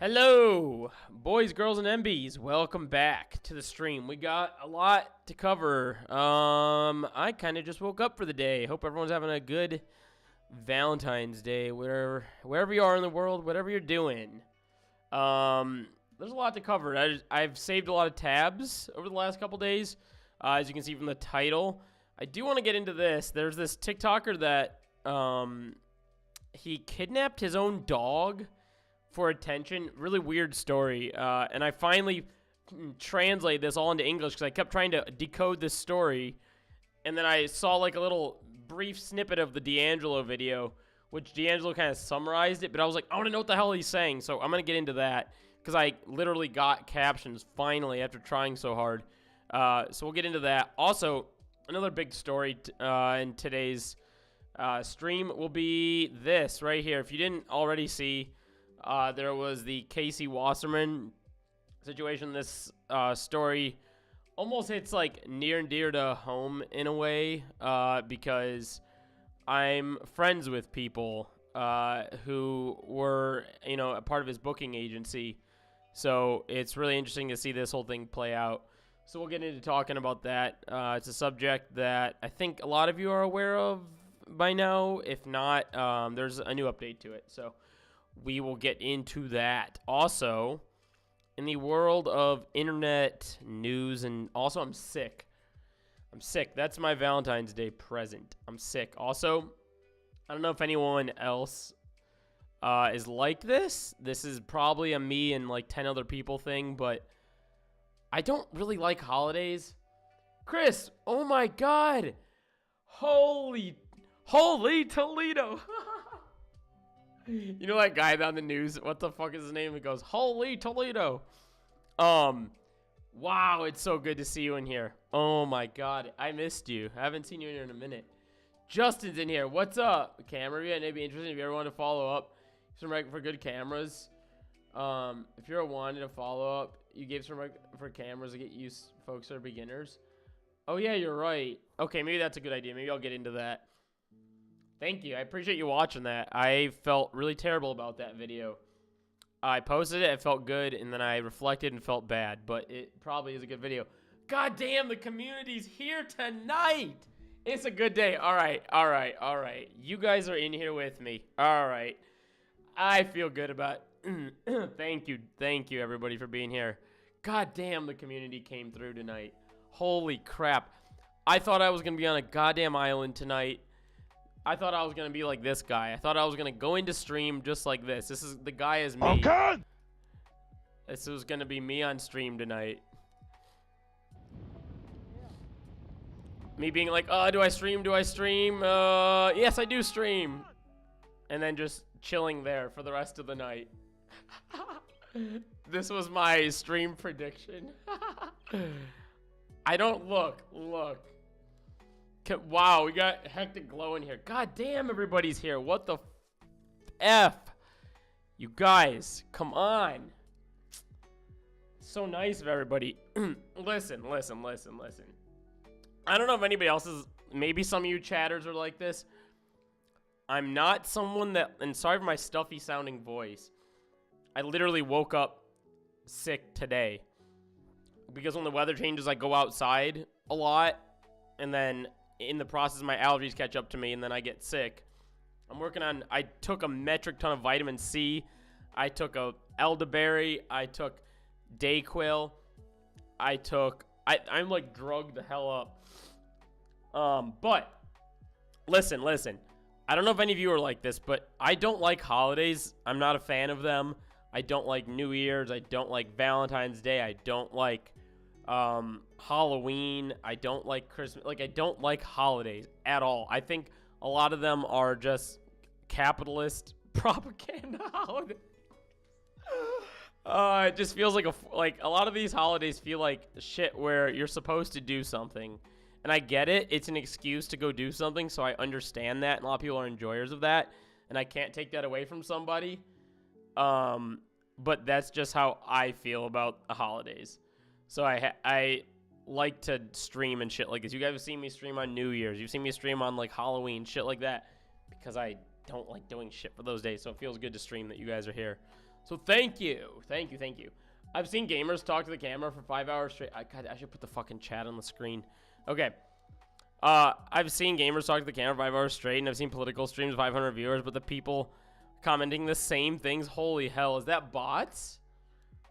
Hello, boys, girls, and MBs. Welcome back to the stream. We got a lot to cover. I kind of just woke up for the day. Hope everyone's having a good Valentine's Day, wherever you are in the world, whatever you're doing. There's a lot to cover. I've saved a lot of tabs over the last couple days, as you can see from the title. I do want to get into this. There's this TikToker that he kidnapped his own dog for attention. Really weird story. And I finally translated this all into English because I kept trying to decode this story. And then I saw like a little brief snippet of the D'Angelo video, which D'Angelo kind of summarized it. But I was like, I want to know what the hell he's saying. So I'm going to get into that because I literally got captions finally after trying so hard. So we'll get into that. Also, another big story in today's stream will be this right here. If you didn't already see, there was the Casey Wasserman situation. This story almost hits like near and dear to home in a way, because I'm friends with people who were, a part of his booking agency. So it's really interesting to see this whole thing play out. So we'll get into talking about that. It's a subject that I think a lot of you are aware of by now. If not, there's a new update to it. So we will get into that. Also, in the world of internet news, and also I'm sick. That's my Valentine's Day present. I'm sick. Also, I don't know if anyone else is like this. This is probably a me and like 10 other people thing, but I don't really like holidays. Chris, oh my God. Holy Toledo. You know that guy on the news? What the fuck is his name? He goes, Holy Toledo. Wow, it's so good to see you in here. Oh my God, I missed you. I haven't seen you in here in a minute. Justin's in here. What's up? Camera review, and it'd be interesting if you ever want to follow up. Some for good cameras. If you're wanting to follow up, you gave some for cameras to get used folks that are beginners. Oh yeah, you're right. Okay, maybe that's a good idea. Maybe I'll get into that. Thank you. I appreciate you watching that. I felt really terrible about that video. I posted it, it felt good, and then I reflected and felt bad, but it probably is a good video. God damn, the community's here tonight. It's a good day. All right. You guys are in here with me. All right. I feel good about Thank you everybody for being here. God damn, the community came through tonight. Holy crap. I thought I was going to be on a goddamn island tonight. I thought I was going to be like this guy. I thought I was going to go into stream just like this. This is the guy is me. Okay. This was going to be me on stream tonight. Me being like, do I stream? Yes, I do stream. And then just chilling there for the rest of the night. This was my stream prediction. I don't look. Wow, we got Hectic Glow in here. God damn, everybody's here. What the F? You guys, come on. So nice of everybody. Listen. I don't know if anybody else is, maybe some of you chatters are like this. I'm not someone that, and sorry for my stuffy sounding voice. I literally woke up sick today. Because when the weather changes, I go outside a lot. And then in the process, my allergies catch up to me, and then I get sick. I took a metric ton of vitamin C. I took a elderberry. I took Dayquil. I'm like drugged the hell up. But listen. I don't know if any of you are like this, but I don't like holidays. I'm not a fan of them. I don't like New Year's. I don't like Valentine's Day. I don't like Halloween. I don't like Christmas. Like, I don't like holidays at all. I think a lot of them are just capitalist propaganda holidays. It just feels like a lot of these holidays feel like shit where you're supposed to do something. And I get it. It's an excuse to go do something, so I understand that. And a lot of people are enjoyers of that. And I can't take that away from somebody. But that's just how I feel about the holidays. So I like to stream and shit like this. You guys have seen me stream on New Year's. You've seen me stream on like Halloween, shit like that. Because I don't like doing shit for those days. So it feels good to stream that you guys are here. So thank you. I've seen gamers talk to the camera for 5 hours straight. God, I should put the fucking chat on the screen. Okay. I've seen gamers talk to the camera 5 hours straight, and I've seen political streams 500 viewers, but the people commenting the same things. Holy hell, is that bots?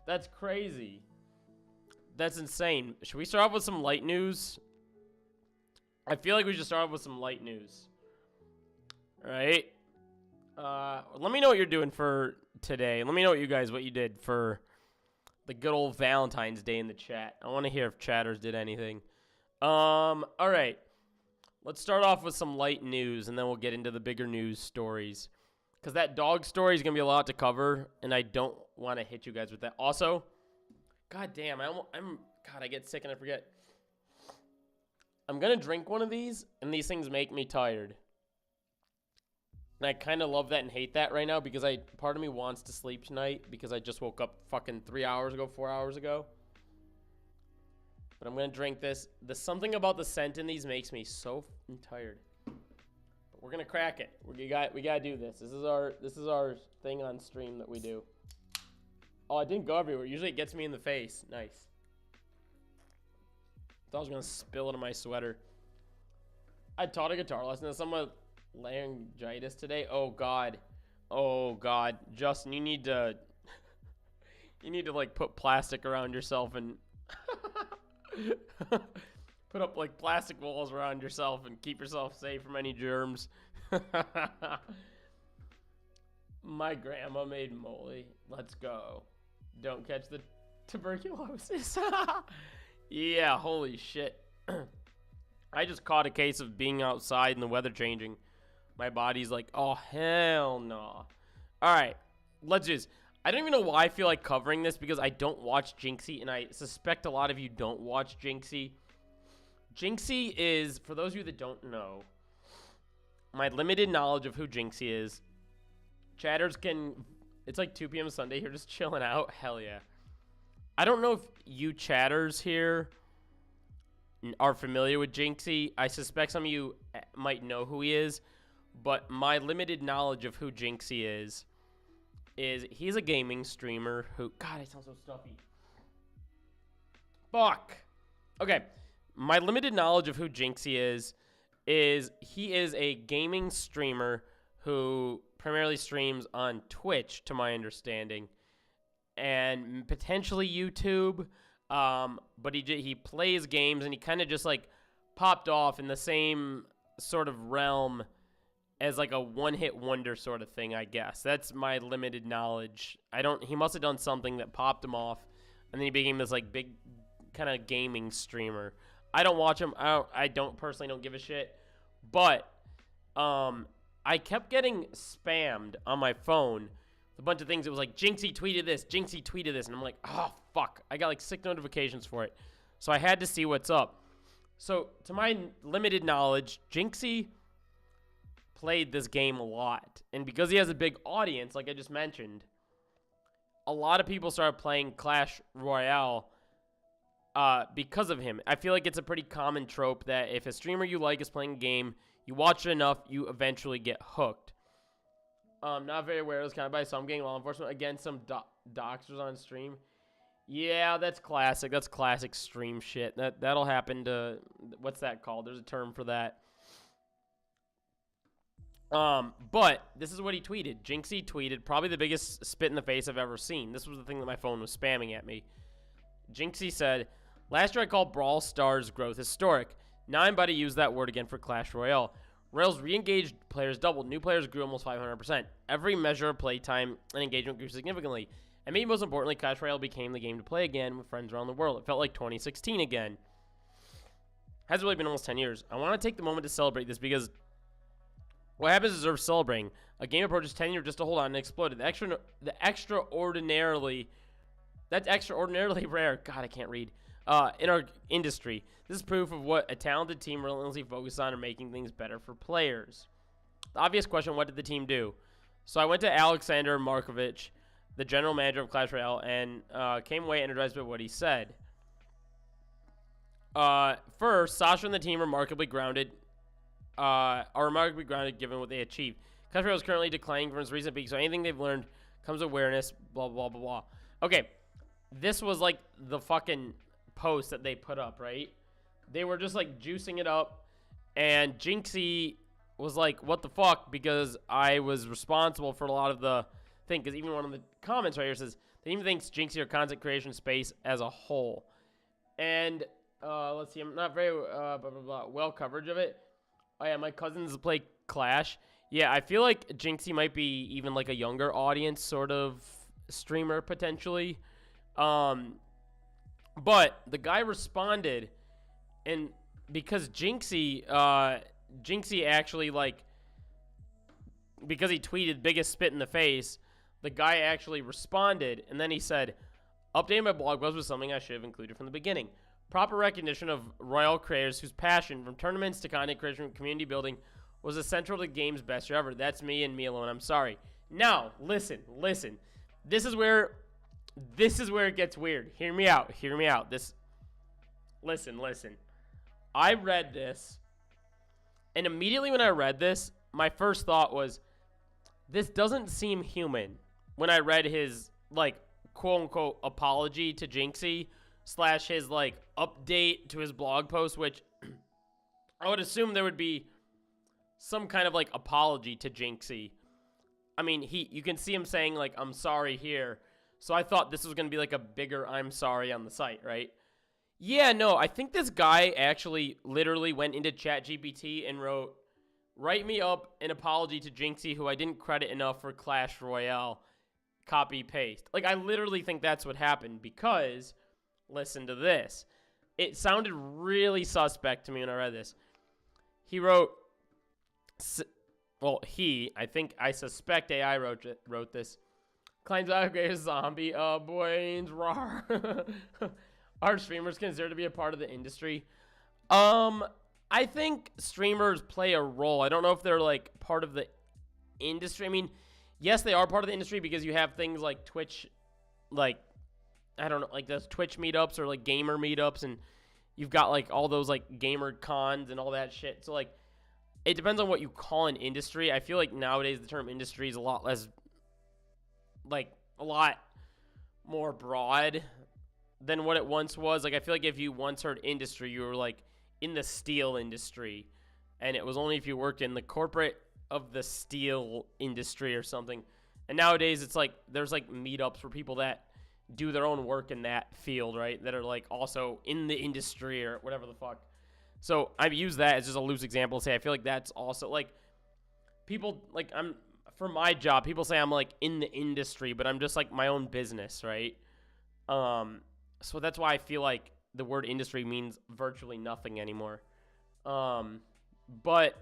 That's crazy. That's insane. Should we start off with some light news? I feel like we should start off with some light news. All right. Let me know what you're doing for today. Let me know what you did for the good old Valentine's Day in the chat. I want to hear if chatters did anything. All right. Let's start off with some light news, and then we'll get into the bigger news stories. Because that dog story is going to be a lot to cover, and I don't want to hit you guys with that. Also, god damn, I get sick and I forget. I'm going to drink one of these, and these things make me tired. And I kind of love that and hate that right now because part of me wants to sleep tonight because I just woke up fucking 3 hours ago, 4 hours ago. But I'm going to drink this. There's something about the scent in these makes me so tired. But we're going to crack it. We got to do this. This is our thing on stream that we do. Oh, it didn't go everywhere. Usually it gets me in the face. Nice. Thought I was going to spill it on my sweater. I taught a guitar lesson to someone laryngitis today. Oh god. Justin, you need to like put plastic around yourself and put up like plastic walls around yourself and keep yourself safe from any germs. My grandma made moly. Let's go. Don't catch the tuberculosis. Yeah, holy shit. I just caught a case of being outside and the weather changing. My body's like, oh, hell no. All right, let's just... I don't even know why I feel like covering this because I don't watch Jinxie, and I suspect a lot of you don't watch Jinxie. Jinxie is, for those of you that don't know, my limited knowledge of who Jinxie is. Chatters can... It's like 2 p.m. Sunday here, just chilling out. Hell yeah. I don't know if you chatters here are familiar with Jinxie. I suspect some of you might know who he is. But my limited knowledge of who Jinxie is he's a gaming streamer who... God, I sound so stuffy. Fuck. Okay. My limited knowledge of who Jinxie is he is a gaming streamer who primarily streams on Twitch, to my understanding, and potentially YouTube. But he plays games, and he kind of just like popped off in the same sort of realm as like a one-hit wonder sort of thing, I guess. That's my limited knowledge. He must have done something that popped him off, and then he became this like big kind of gaming streamer. I don't watch him. I personally don't give a shit. But I kept getting spammed on my phone with a bunch of things. It was like, Jinxie tweeted this, Jinxie tweeted this, and I'm like, oh, fuck. I got like 6 notifications for it. So I had to see what's up. So to my limited knowledge, Jinxie played this game a lot, and because he has a big audience, like I just mentioned, a lot of people started playing Clash Royale because of him. I feel like it's a pretty common trope that if a streamer you like is playing a game, you watch it enough, you eventually get hooked. Not very aware of this kind of advice, so I'm getting law enforcement against some doxers on stream. Yeah, that's classic. That's classic stream shit. That'll happen to... What's that called? There's a term for that. But this is what he tweeted. Jinxie tweeted, probably the biggest spit in the face I've ever seen. This was the thing that my phone was spamming at me. Jinxie said, last year I called Brawl Stars growth historic. Now I'm about to use that word again for Clash Royale. Royale's re-engaged players doubled. New players grew almost 500%. Every measure of playtime and engagement grew significantly. And maybe most importantly, Clash Royale became the game to play again with friends around the world. It felt like 2016 again. Hasn't really been almost 10 years. I want to take the moment to celebrate this because what happens deserves celebrating. A game approaches 10 years just to hold on and exploded. That's extraordinarily rare. God, I can't read. In our industry, this is proof of what a talented team relentlessly focuses on and making things better for players. The obvious question: what did the team do? So I went to Alexander Markovich, the general manager of Clash Royale, and came away energized by what he said. First, Sasha and the team are remarkably grounded given what they achieved. Clash Royale is currently declining from its recent peak, so anything they've learned comes awareness, blah, blah, blah, blah. Okay, this was like the fucking post that they put up, right? They were just like juicing it up, and Jinxie was like, what the fuck, because I was responsible for a lot of the thing, because even one of the comments right here says, they even thinks Jinxie or content creation space as a whole. And, let's see, I'm not very, blah, blah, blah, well coverage of it. Oh yeah, my cousins play Clash. Yeah, I feel like Jinxie might be even like a younger audience sort of streamer, potentially. But the guy responded, and because Jinxie actually, like, because he tweeted biggest spit in the face, the guy actually responded, and then he said, updating my blog post was something I should have included from the beginning. Proper recognition of royal creators whose passion, from tournaments to content creation and community building, was essential to the game's best year ever. That's me and me alone. I'm sorry. Now, listen. This is where it gets weird. Hear me out. Listen. I read this, and immediately when I read this, my first thought was, this doesn't seem human. When I read his, like, quote-unquote apology to Jinxie / his, like, update to his blog post, which I would assume there would be some kind of, like, apology to Jinxie. I mean, you can see him saying, like, I'm sorry here. So I thought this was going to be, like, a bigger I'm sorry on the site, right? Yeah, no, I think this guy actually literally went into ChatGPT and wrote, write me up an apology to Jinxie, who I didn't credit enough for Clash Royale. Copy, paste. Like, I literally think that's what happened, because, listen to this. It sounded really suspect to me when I read this. He wrote, I suspect AI wrote this. Claims I have a zombie, boys, rawr. Are streamers considered to be a part of the industry? I think streamers play a role. I don't know if they're, like, part of the industry. I mean, yes, they are part of the industry, because you have things like Twitch, like, I don't know, like those Twitch meetups or, like, gamer meetups, and you've got, like, all those, like, gamer cons and all that shit. So, like, it depends on what you call an industry. I feel like nowadays the term industry is a lot less, like, a lot more broad than what it once was. Like, I feel like if you once heard industry, you were, like, in the steel industry, and it was only if you worked in the corporate of the steel industry or something. And nowadays it's like there's like meetups for people that do their own work in that field, right, that are like also in the industry or whatever the fuck. So I've used that as just a loose example to say I feel like that's also like people, like, I'm, for my job, people say I'm like in the industry, but I'm just like my own business, right? So that's why I feel like the word industry means virtually nothing anymore. But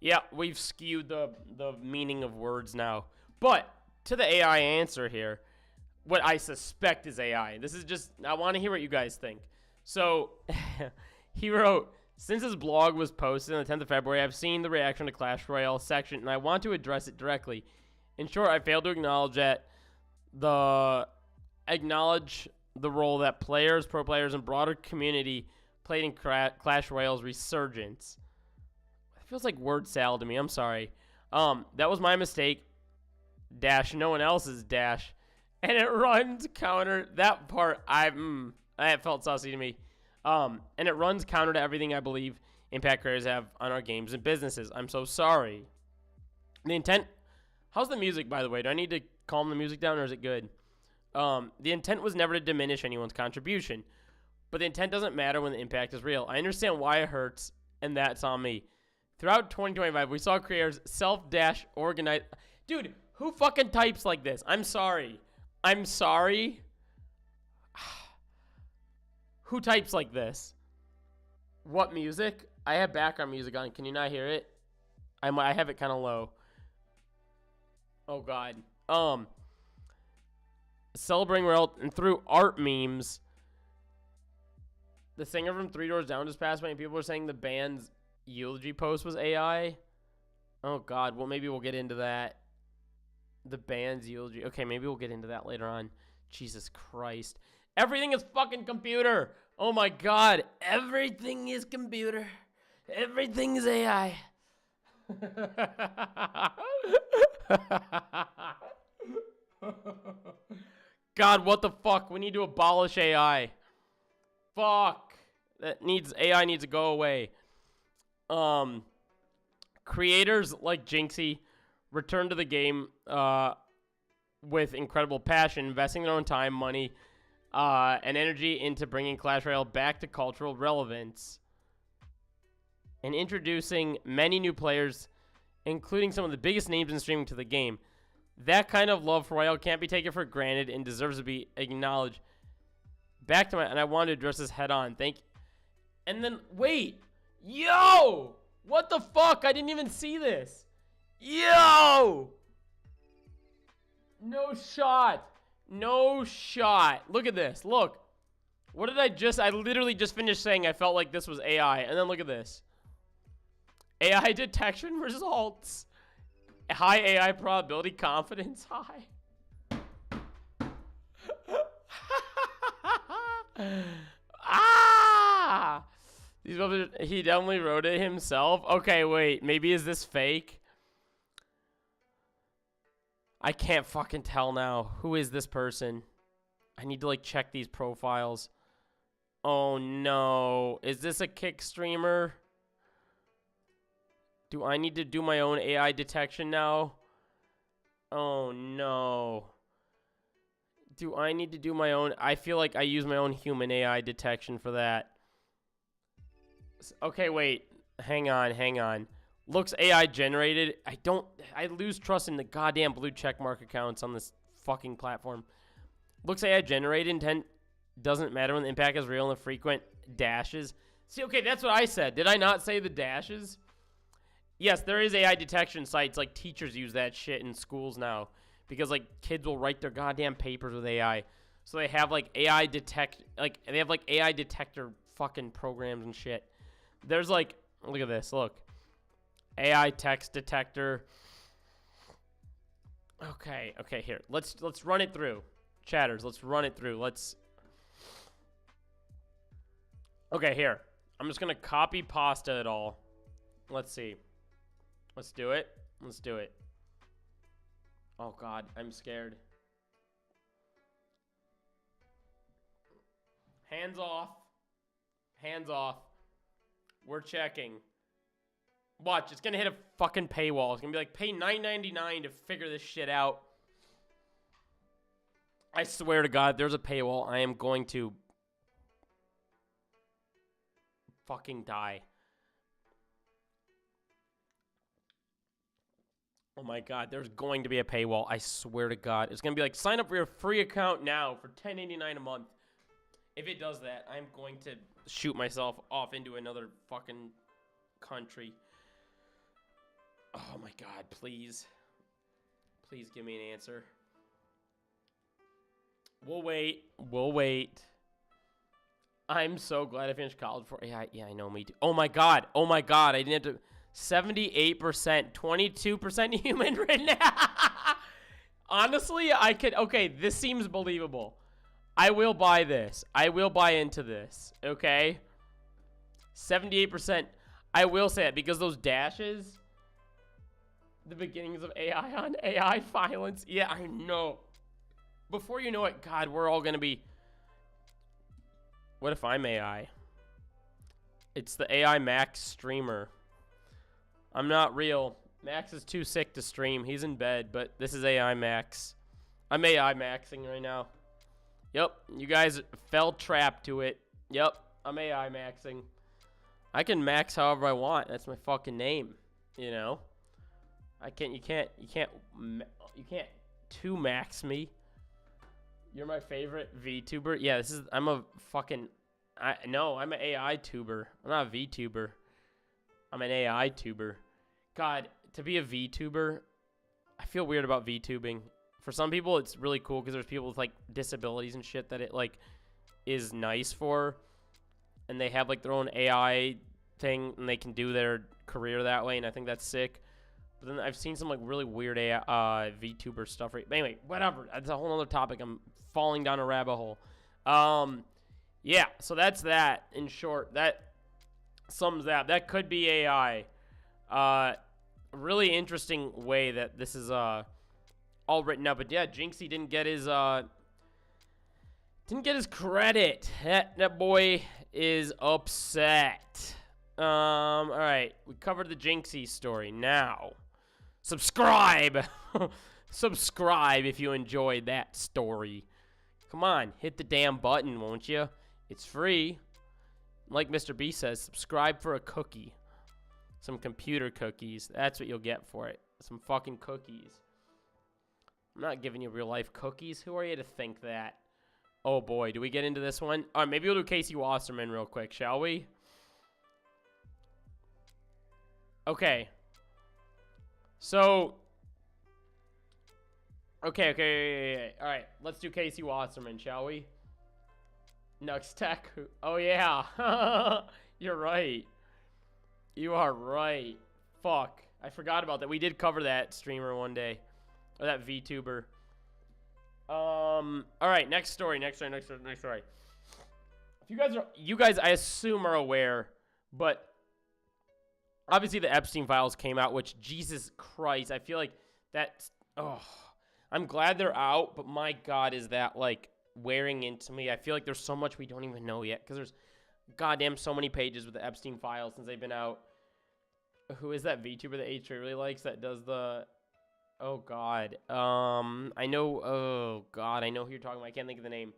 yeah, we've skewed the meaning of words now. But to the AI answer here, what I suspect is AI. This is just, I want to hear what you guys think. So he wrote, since his blog was posted on the 10th of February, I've seen the reaction to Clash Royale section, and I want to address it directly. In short, I failed to acknowledge the role that players, pro players, and broader community played in Clash Royale's resurgence. It feels like word salad to me. I'm sorry. That was my mistake. Dash, no one else's dash. And it runs counter. That part, that felt saucy to me. And it runs counter to everything I believe impact creators have on our games and businesses. I'm so sorry. The intent... How's the music, by the way? Do I need to calm the music down, or is it good? The intent was never to diminish anyone's contribution. But the intent doesn't matter when the impact is real. I understand why it hurts, and that's on me. Throughout 2025, we saw creators self-dash organize... Dude, who fucking types like this? I'm sorry. Who types like this? What music? I have background music on. Can you not hear it? I have it kind of low. Oh, God. Celebrating world and through art memes. The singer from Three Doors Down just passed away, and people were saying the band's eulogy post was AI. Oh, God. Well, maybe we'll get into that. The band's eulogy. Okay, maybe we'll get into that later on. Jesus Christ. Everything is fucking computer. Oh, my God. Everything is computer. Everything is AI. God, what the fuck? We need to abolish AI. Fuck. AI needs to go away. Creators like Jinxie return to the game with incredible passion, investing their own time, money, and energy into bringing Clash Royale back to cultural relevance and introducing many new players, including some of the biggest names in streaming to the game. That kind of love for Royale can't be taken for granted and deserves to be acknowledged. And I wanted to address this head on. And then, wait. Yo! What the fuck? I didn't even see this. Yo! No shot. No shot. Look at this. Look. What did I literally just finished saying I felt like this was AI. And then look at this. AI detection results. High AI probability, confidence high. Ah! He definitely wrote it himself. Okay, wait. Maybe is this fake? I can't fucking tell now. Who is this person? I need to like check these profiles. Oh no. Is this a Kick streamer? Do I need to do my own AI detection now? Oh no. Do I need to do my own? I feel like I use my own human AI detection for that. Okay, wait. Hang on. Looks AI generated. I lose trust in the goddamn blue checkmark accounts on this fucking platform. Looks AI generated. Intent doesn't matter when the impact is real and the frequent dashes. See, okay, that's what I said. Did I not say the dashes? Yes, there is AI detection sites. Like, teachers use that shit in schools now. Because, like, kids will write their goddamn papers with AI. So they have, like, they have, like, AI detector fucking programs and shit. There's, like, look at this, look. AI text detector. Okay, here. Let's run it through. Chatters, let's run it through. Okay, here. I'm just gonna copy pasta it all. Let's see. Let's do it. Oh god, I'm scared. Hands off. We're checking. Watch, it's gonna hit a fucking paywall. It's gonna be like, pay $9.99 to figure this shit out. I swear to God, there's a paywall. I am going to fucking die. Oh my God, there's going to be a paywall. I swear to God. It's gonna be like, sign up for your free account now for $10.89 a month. If it does that, I'm going to shoot myself off into another fucking country. Oh my God, please. Please give me an answer. We'll wait. I'm so glad I finished college for yeah, I know, me too. Oh my God, I didn't have to. 78%, 22% human right now. Honestly, okay, this seems believable. I will buy this. I will buy into this, okay? 78%. I will say it because those dashes, the beginnings of AI on AI violence. Yeah, I know. Before you know it, God, we're all going to be... What if I'm AI? It's the AI Max streamer. I'm not real. Max is too sick to stream. He's in bed, but this is AI Max. I'm AI Maxing right now. Yep, you guys fell trapped to it. Yep, I'm AI Maxing. I can max however I want. That's my fucking name, you know? You can't 2-max me. You're my favorite VTuber? Yeah, I'm a fucking... No, I'm an AI tuber. I'm not a VTuber. I'm an AI tuber. God, to be a VTuber, I feel weird about VTubing. For some people, it's really cool because there's people with, like, disabilities and shit that it, like, is nice for. And they have, like, their own AI thing, and they can do their career that way, and I think that's sick. But then I've seen some, like, really weird AI, VTuber stuff. Right? But anyway, whatever. That's a whole other topic. I'm falling down a rabbit hole. Yeah, so that's that, in short. That sums that. That could be AI. Really interesting way that this is all written up. But yeah, Jinxie didn't get his credit. That boy is upset. All right, we covered the Jinxie story. Now, subscribe. Subscribe if you enjoyed that story. Come on, hit the damn button, won't you? It's free. Like Mr. B says, subscribe for a cookie. Some computer cookies. That's what you'll get for it. Some fucking cookies. I'm not giving you real life cookies. Who are you to think that? Oh boy, do we get into this one? All right, maybe we'll do Casey Wasserman real quick, shall we? Okay. So... Okay. All right, let's do Casey Wasserman, shall we? Nux Tech. Oh, yeah. You're right. You are right. Fuck. I forgot about that. We did cover that streamer one day. Or that VTuber. All right, next story. If you guys, I assume, are aware, but obviously the Epstein files came out, which, Jesus Christ, I feel like that's, I'm glad they're out, but my God, is that, like, wearing into me. I feel like there's so much we don't even know yet, because there's goddamn so many pages with the Epstein files since they've been out. Who is that VTuber that H3 really likes that does the... Oh, God. I know... Oh, God, I know who you're talking about. I can't think of the name.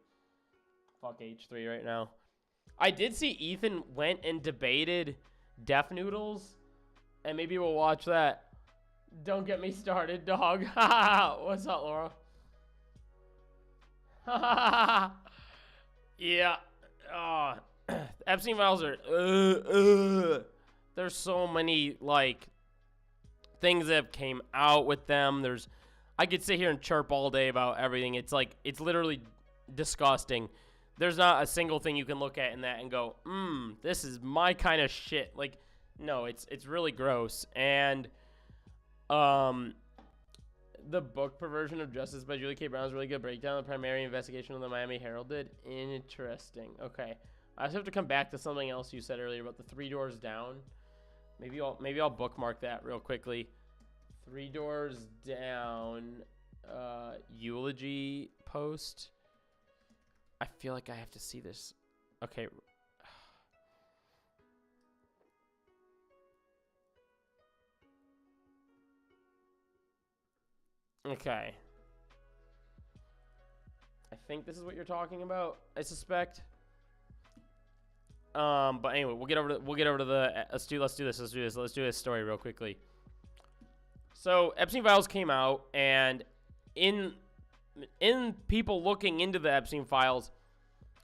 Fuck H3 right now. I did see Ethan went and debated Def Noodles, and maybe we'll watch that. Don't get me started, dog. What's up, Laura? Yeah. Epstein files are... There's so many, like, things that have came out with them. I could sit here and chirp all day about everything. It's like, it's literally disgusting. There's not a single thing you can look at in that and go, this is my kind of shit. Like, no, it's really gross. And, the book Perversion of Justice by Julie K. Brown's really good breakdown. The primary investigation of the Miami Herald did. Interesting. Okay. I also have to come back to something else you said earlier about the 3 Doors Down. Maybe I'll bookmark that real quickly. 3 Doors Down eulogy post. I feel like I have to see this. Okay. Okay. I think this is what you're talking about, I suspect. But anyway, we'll get over to the let's do this story real quickly. So Epstein files came out, and in people looking into the Epstein files,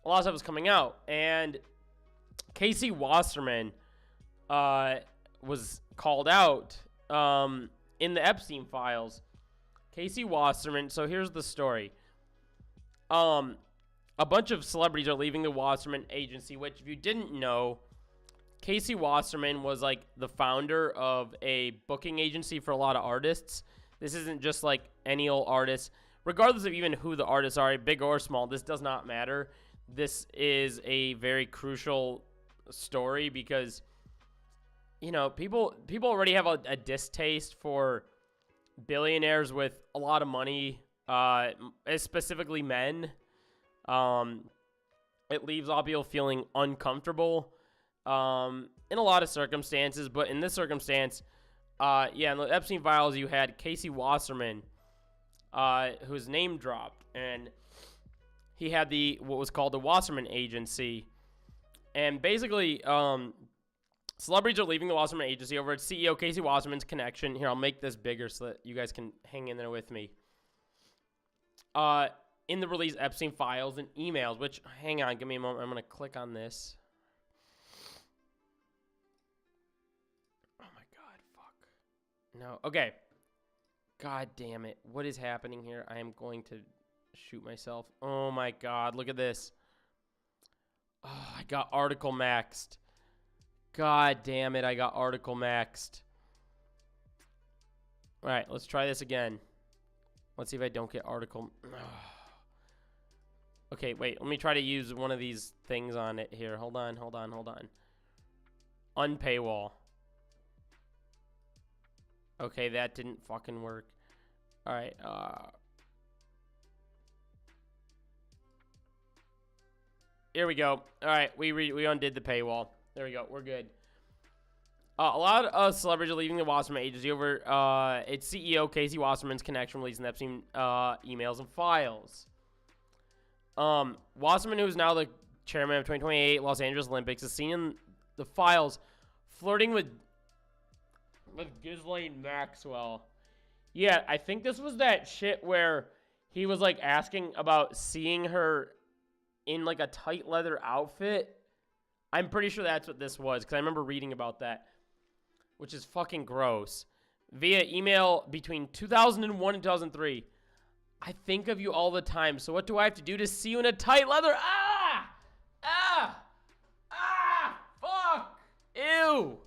a lot of stuff was coming out, and Casey Wasserman was called out in the Epstein files. Casey Wasserman. So here's the story. A bunch of celebrities are leaving the Wasserman agency, which, if you didn't know, Casey Wasserman was, like, the founder of a booking agency for a lot of artists. This isn't just, like, any old artist. Regardless of even who the artists are, big or small, this does not matter. This is a very crucial story because, you know, people already have a distaste for billionaires with a lot of money, specifically men. It leaves a lot of people feeling uncomfortable in a lot of circumstances, but in this circumstance, in the Epstein files, you had Casey Wasserman, whose name dropped, and he had what was called the Wasserman Agency, and basically, celebrities are leaving the Wasserman Agency over at CEO Casey Wasserman's connection. Here, I'll make this bigger so that you guys can hang in there with me. In the release Epstein files and emails, which, hang on, give me a moment. I'm going to click on this. Oh my God, fuck. No, okay. God damn it. What is happening here? I am going to shoot myself. Oh my God, look at this. Oh, I got article maxed. God damn it, I got article maxed. All right, let's try this again. Let's see if I don't get article. Okay, wait. Let me try to use one of these things on it here. Hold on. Unpaywall. Okay, that didn't fucking work. All right. Here we go. All right, we undid the paywall. There we go. We're good. A lot of celebrities are leaving the Wasserman agency over its CEO, Casey Wasserman's connection releasing the Epstein emails and files. Wasserman, who is now the chairman of 2028 Los Angeles Olympics, is seen in the files flirting with Ghislaine Maxwell. Yeah, I think this was that shit where he was, like, asking about seeing her in, like, a tight leather outfit. I'm pretty sure that's what this was, because I remember reading about that, which is fucking gross. Via email between 2001 and 2003. I think of you all the time, so what do I have to do to see you in a tight leather? Fuck! Ew!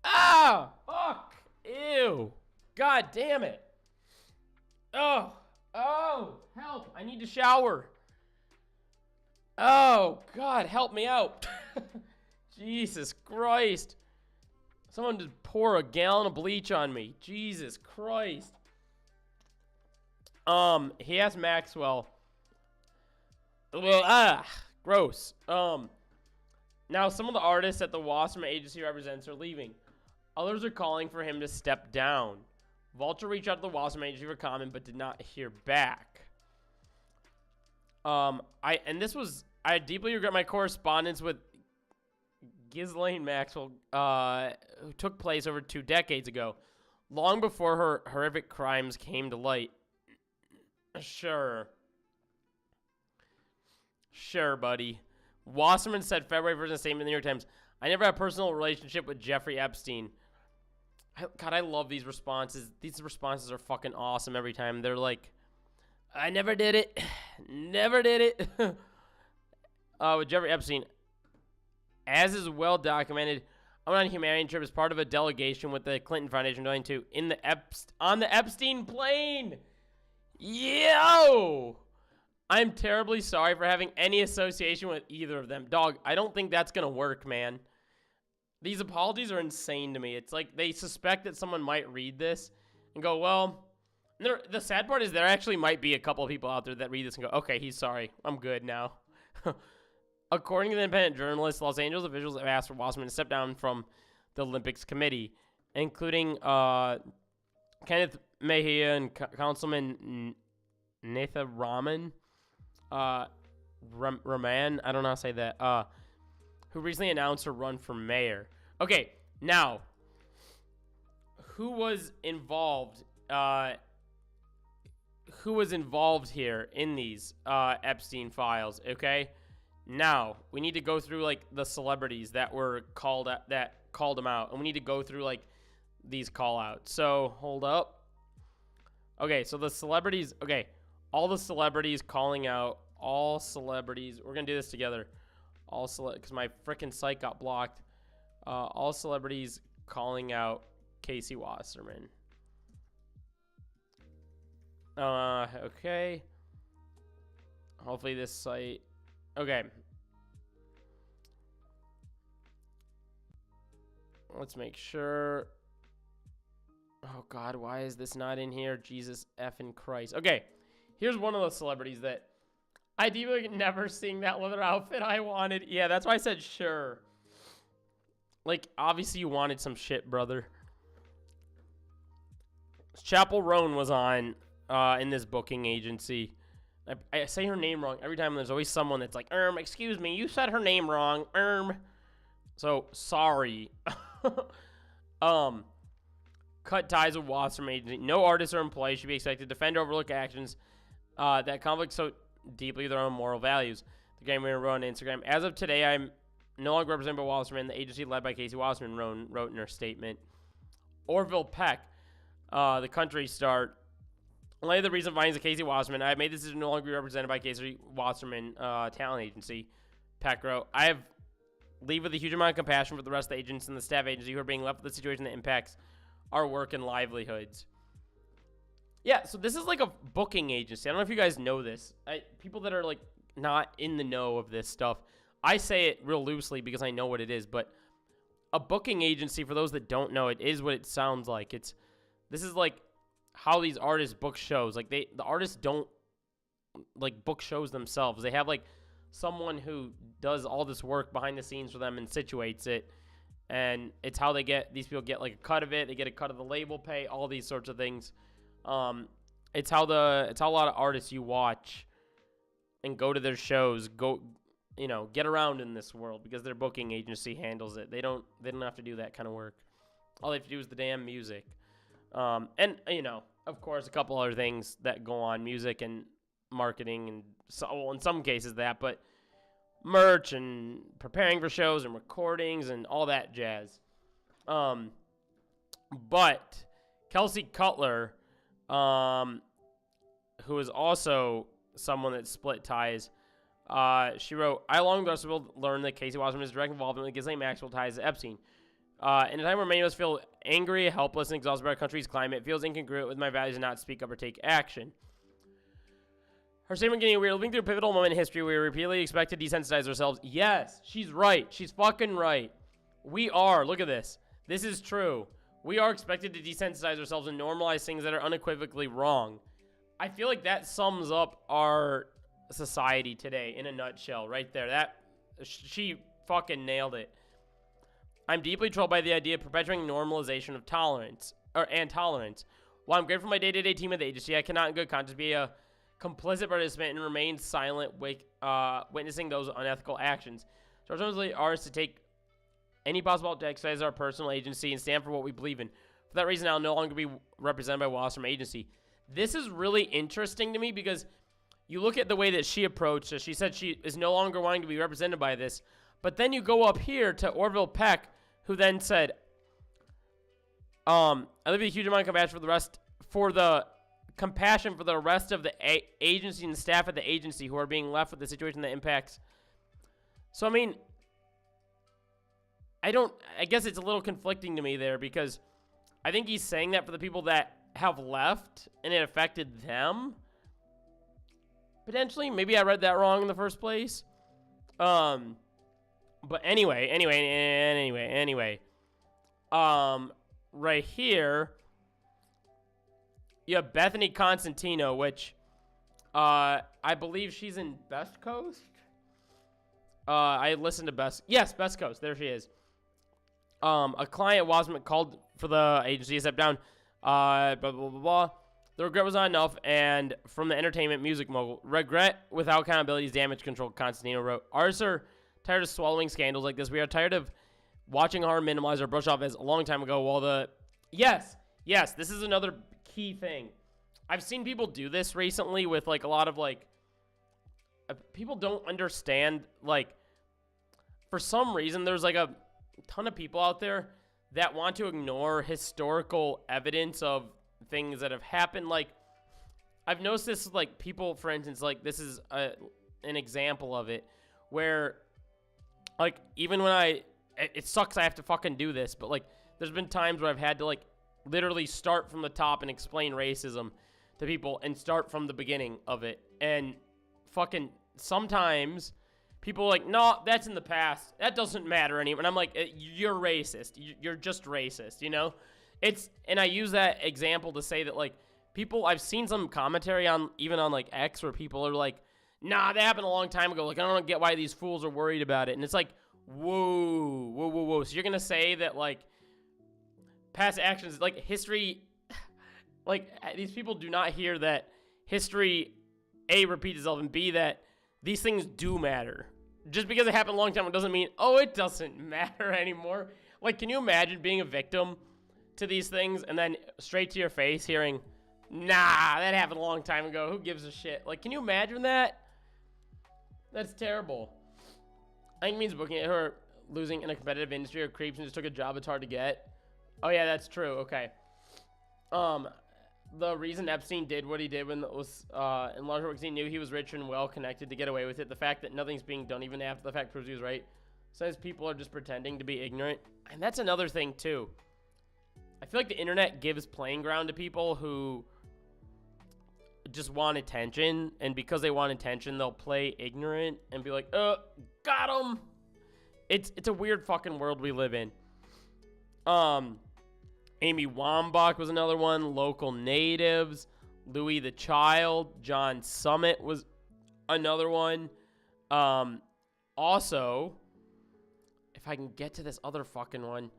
Fuck! Ew! God damn it! Oh! Help! I need to shower. Oh, God, help me out. Jesus Christ. Someone just pour a gallon of bleach on me. Jesus Christ. He asked Maxwell. Gross. Now some of the artists that the Wasserman agency represents are leaving. Others are calling for him to step down. Vulture reached out to the Wasserman agency for comment, but did not hear back. I deeply regret my correspondence with Ghislaine Maxwell, who took place over 2 decades ago, long before her horrific crimes came to light. Sure, buddy. Wasserman said February 1st in a statement in the New York Times, I never had a personal relationship with Jeffrey Epstein. God, I love these responses. These responses are fucking awesome every time. They're like, I never did it. Never did it. With Jeffrey Epstein. As is well documented, I went on a humanitarian trip as part of a delegation with the Clinton Foundation going to on the Epstein plane. Yo! I'm terribly sorry for having any association with either of them. Dog, I don't think that's going to work, man. These apologies are insane to me. It's like they suspect that someone might read this and go, well, the sad part is there actually might be a couple of people out there that read this and go, okay, he's sorry. I'm good now. According to the independent journalist, Los Angeles officials have asked for Wasserman to step down from the Olympics committee, including Kenneth Mejia and Councilman Natha Raman, Raman, I don't know how to say that, who recently announced her run for mayor. Okay, now, who was involved here in these Epstein files, okay? Now, we need to go through, like, the celebrities that were called him out, and we need to go through, like, these call-outs. So, hold up. Okay, so the celebrities, okay, all the celebrities calling out, all celebrities, we're going to do this together, because my freaking site got blocked, all celebrities calling out Casey Wasserman. Okay. Hopefully this site, okay. Let's make sure. Oh, God, why is this not in here? Jesus effing Christ. Okay, here's one of the celebrities that I deeply never seeing that leather outfit I wanted. Yeah, that's why I said sure. Like, obviously you wanted some shit, brother. Chappell Roan was on in this booking agency. I say her name wrong every time. There's always someone that's like, excuse me, you said her name wrong. So, sorry. Cut ties with Wasserman agency. No artists or employees should be expected to defend or overlook actions that conflict so deeply with their own moral values. The game we wrote on Instagram. As of today, I'm no longer represented by Wasserman. The agency led by Casey Wasserman wrote in her statement. Orville Peck, the country star, only the recent findings of Casey Wasserman, I have made this decision to no longer be represented by Casey Wasserman talent agency. Peck wrote, I have leave with a huge amount of compassion for the rest of the agents and the staff agency who are being left with a situation that impacts our work and livelihoods. Yeah, so this is like a booking agency. I don't know if you guys know this. People that are like not in the know of this stuff, I say it real loosely because I know what it is, but a booking agency, for those that don't know, it is what it sounds like. This is like how these artists book shows. Like the artists don't like book shows themselves. They have like someone who does all this work behind the scenes for them and situates it. And it's how these people get like a cut of it. They get a cut of the label pay, all these sorts of things. It's how a lot of artists you watch and go to their shows, get around in this world because their booking agency handles it. They don't have to do that kind of work. All they have to do is the damn music. And of course, a couple other things that go on, music and marketing, and in some cases that, but merch and preparing for shows and recordings and all that jazz. But Kelsey Cutler, who is also someone that split ties, she wrote, I long ago learned that Casey Wasserman is direct involvement with Ghislaine Maxwell ties to Epstein. In a time where many of us feel angry, helpless, and exhausted by our country's climate, it feels incongruent with my values to not speak up or take action. Her statement getting weird. Living through a pivotal moment in history where we repeatedly expect to desensitize ourselves. Yes, she's right. She's fucking right. We are. Look at this. This is true. We are expected to desensitize ourselves and normalize things that are unequivocally wrong. I feel like that sums up our society today in a nutshell right there. She fucking nailed it. I'm deeply troubled by the idea of perpetuating normalization of tolerance and tolerance. While I'm grateful for my day-to-day team at the agency, I cannot in good conscience be a complicit participant and remain silent, witnessing those unethical actions. So ultimately, ours to take any possible to exercise our personal agency and stand for what we believe in. For that reason, I'll no longer be represented by Wasserman Agency. This is really interesting to me because you look at the way that she approached this. She said she is no longer wanting to be represented by this. But then you go up here to Orville Peck, who then said, I live a huge amount of compassion for the rest of the agency and staff at the agency who are being left with the situation that impacts. So, I mean, I guess it's a little conflicting to me there because I think he's saying that for the people that have left and it affected them. Potentially. Maybe I read that wrong in the first place. But anyway. Right here, you have Bethany Constantino, which I believe she's in Best Coast. I listened to Best Coast. There she is. A client Wasserman called for the agency to step down. Blah, blah, blah, blah. The regret was not enough, and from the entertainment music mogul, regret without accountability is damage control, Constantino wrote. Artists are tired of swallowing scandals like this. We are tired of watching harm minimize or brush off as a long time ago. Yes, this is another key thing. I've seen people do this recently with, like, a lot of, like, people don't understand, like, for some reason, there's, like, a ton of people out there that want to ignore historical evidence of things that have happened. Like, I've noticed this, like, people, for instance, like, this is an example of it, where, like, even when it sucks I have to fucking do this, but, like, there's been times where I've had to, like, literally start from the top and explain racism to people and start from the beginning of it. And fucking sometimes people are like, no, that's in the past. That doesn't matter anymore. And I'm like, you're racist. You're just racist, you know? And I use that example to say that, like, people, I've seen some commentary even on, like, X where people are like, nah, that happened a long time ago. Like, I don't get why these fools are worried about it. And it's like, whoa. So you're going to say that, like, past actions, like, history, like, these people do not hear that history, A, repeats itself, and B, that these things do matter. Just because it happened a long time ago doesn't mean, it doesn't matter anymore. Like, can you imagine being a victim to these things and then straight to your face hearing, nah, that happened a long time ago. Who gives a shit? Like, can you imagine that? That's terrible. I think it means booking her losing in a competitive industry or creeps and just took a job it's hard to get. Oh, yeah, that's true. Okay. The reason Epstein did what he did when it was in large part because he knew he was rich and well connected to get away with it. The fact that nothing's being done even after the fact proves he was right. Says people are just pretending to be ignorant. And that's another thing, too. I feel like the internet gives playing ground to people who just want attention. And because they want attention, they'll play ignorant and be like, got him. It's a weird fucking world we live in. Amy Wambach was another one. Local Natives. Louis the Child. John Summit was another one. Also, if I can get to this other fucking one.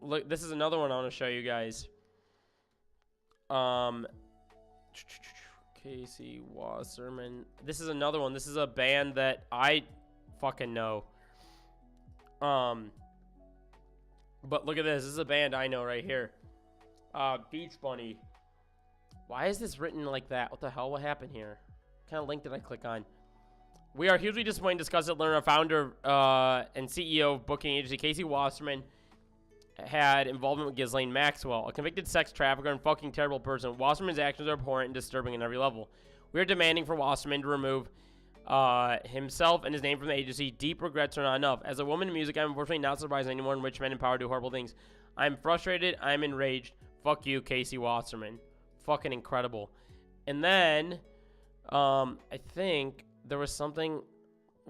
Look, this is another one I want to show you guys. Casey Wasserman. This is another one. This is a band that I fucking know. But look at this. This is a band I know right here. Beach Bunny. Why is this written like that? What the hell? What happened here? What kind of link did I click on? We are hugely disappointed to discuss it. Learn our founder and CEO of booking agency, Casey Wasserman, had involvement with Ghislaine Maxwell, a convicted sex trafficker and fucking terrible person. Wasserman's actions are abhorrent and disturbing on every level. We are demanding for Wasserman to remove himself and his name from the agency. Deep regrets are not enough. As a woman in music, I'm unfortunately not surprised anyone rich men in power do horrible things. I'm frustrated. I'm enraged. Fuck you, Casey Wasserman. Fucking incredible. And then, I think there was something.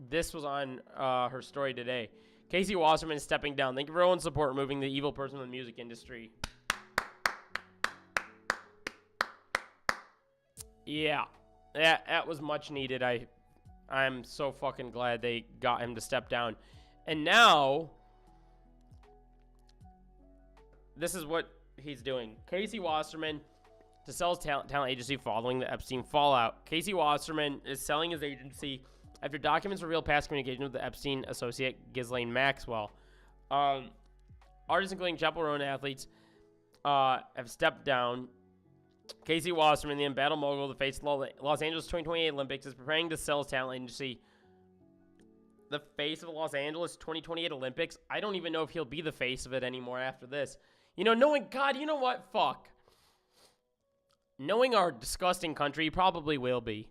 This was on her story today. Casey Wasserman is stepping down. Thank you for everyone's support removing the evil person in the music industry. Yeah, that was much needed. I'm so fucking glad they got him to step down. And now, this is what he's doing. Casey Wasserman, to sell his talent agency following the Epstein fallout. Casey Wasserman is selling his agency after documents reveal past communication with the Epstein associate Ghislaine Maxwell. Artists including Chapel Roan athletes have stepped down. Casey Wasserman, the embattled mogul that faced Los Angeles 2028 Olympics, is preparing to sell his talent agency. The face of the Los Angeles 2028 Olympics? I don't even know if he'll be the face of it anymore after this. You know, knowing, God, you know what? Fuck. Knowing our disgusting country, he probably will be.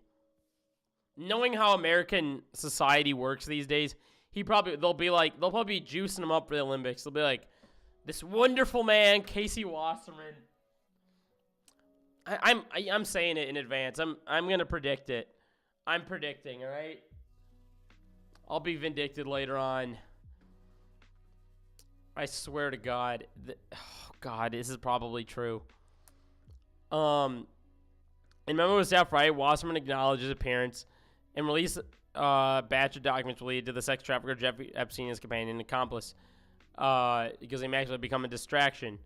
Knowing how American society works these days, they'll probably be juicing him up for the Olympics. They'll be like, this wonderful man, Casey Wasserman. I'm saying it in advance. I'm gonna predict it. I'm predicting, all right? I'll be vindicted later on. I swear to God. Oh God, this is probably true. In memo with Staff Friday, Wasserman acknowledged his appearance and released a batch of documents related to the sex trafficker Jeffrey Epstein and his companion and accomplice, because they actually become a distraction.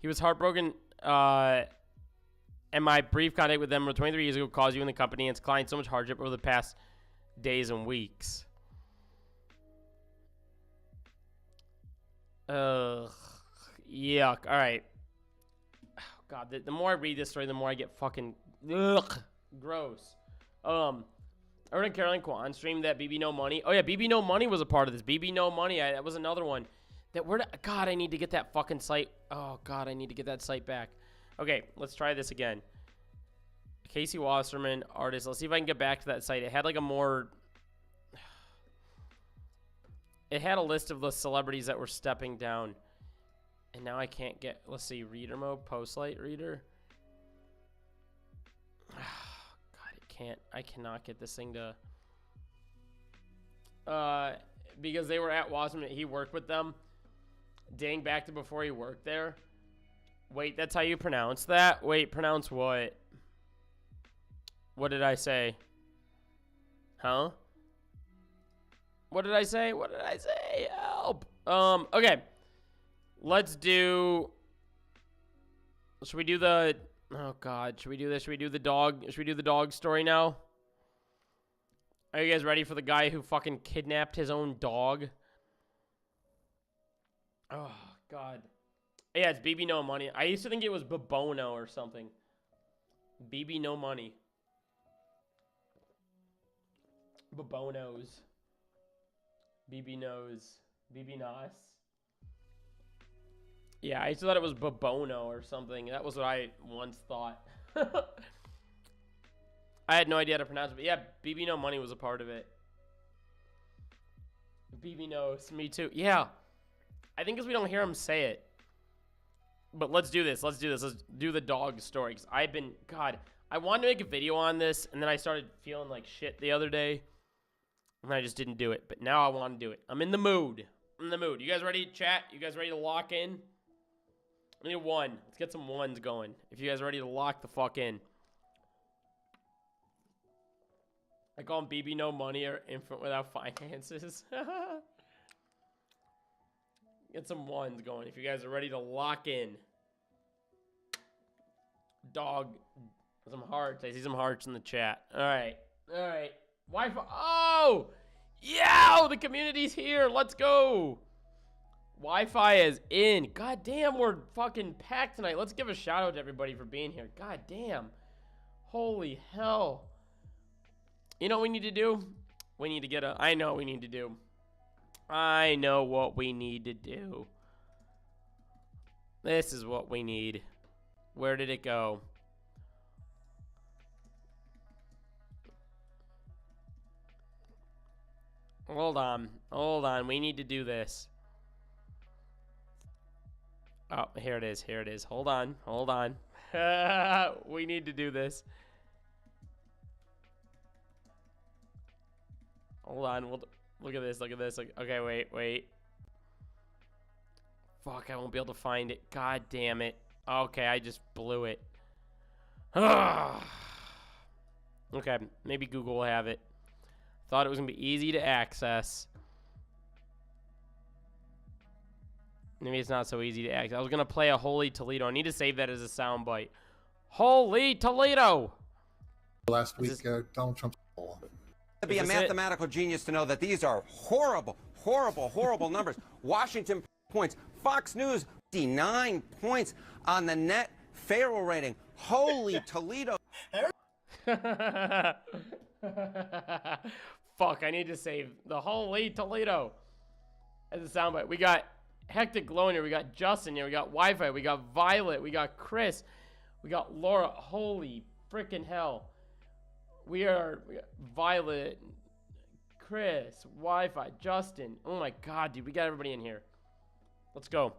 He was heartbroken, and my brief contact with them 23 years ago caused you and the company and its clients so much hardship over the past days and weeks. Ugh. Yuck. All right. Oh, God, the more I read this story, the more I get fucking gross. I heard Caroline Kwan streamed that BB No Money. Oh, yeah, BB No Money was a part of this. BB No Money, that was another one. God, I need to get that fucking site. Oh, God, I need to get that site back. Okay, let's try this again. Casey Wasserman, artist. Let's see if I can get back to that site. It had like a more... It had a list of the celebrities that were stepping down. And now I can't get... Let's see, reader mode, Postlight reader. God, I cannot get this thing to... because they were at Wasserman. He worked with them. Dating back to before he worked there. Wait, that's how you pronounce that? Wait, pronounce what? What did I say? Huh? What did I say? What did I say? Help! Okay. Let's do... Should we do the... Oh, God. Should we do this? Should we do the dog? Should we do the dog story now? Are you guys ready for the guy who fucking kidnapped his own dog? Oh, God. Yeah, it's BB No Money. I used to think it was Babono or something. BB No Money. Babonos. BB Knows. BB Nos. Yeah, I used to thought it was Babono or something. That was what I once thought. I had no idea how to pronounce it, but yeah, BB No Money was a part of it. BB Knows. Me too. Yeah. I think because we don't hear him say it. But let's do this. Let's do this. Let's do the dog story. Because God, I wanted to make a video on this, and then I started feeling like shit the other day. And I just didn't do it. But now I want to do it. I'm in the mood. I'm in the mood. You guys ready to chat? You guys ready to lock in? I need a 1. Let's get some 1s going. If you guys are ready to lock the fuck in. I call him BB No Money or Infant Without Finances. Get some 1s going if you guys are ready to lock in. Dog. Some hearts. I see some hearts in the chat. All right. Wi-Fi. Oh! Yeah! The community's here. Let's go. Wi-Fi is in. God damn, we're fucking packed tonight. Let's give a shout out to everybody for being here. God damn. Holy hell. You know what we need to do? We need to get a... I know what we need to do. I know what we need to do. This is what we need. Where did it go? Hold on. We need to do this. Oh, here it is. Hold on. We need to do this. Hold on. Look at this. Okay, wait. Fuck, I won't be able to find it. God damn it. Okay, I just blew it. Okay, maybe Google will have it. Thought it was going to be easy to access. Maybe it's not so easy to access. I was going to play a Holy Toledo. I need to save that as a soundbite. Holy Toledo! Last week, Donald Trump. To be a mathematical genius to know that these are horrible numbers. Washington points, Fox News 59 points on the net Pharaoh rating. Holy Toledo! Fuck, I need to save the Holy Toledo as a soundbite. We got Hectic Glow in here. We got Justin here. We got Wi-Fi. We got Violet. We got Chris. We got Laura. Holy freaking hell. We got Violet, Chris, Wi-Fi, Justin. Oh my god, dude. We got everybody in here. Let's go.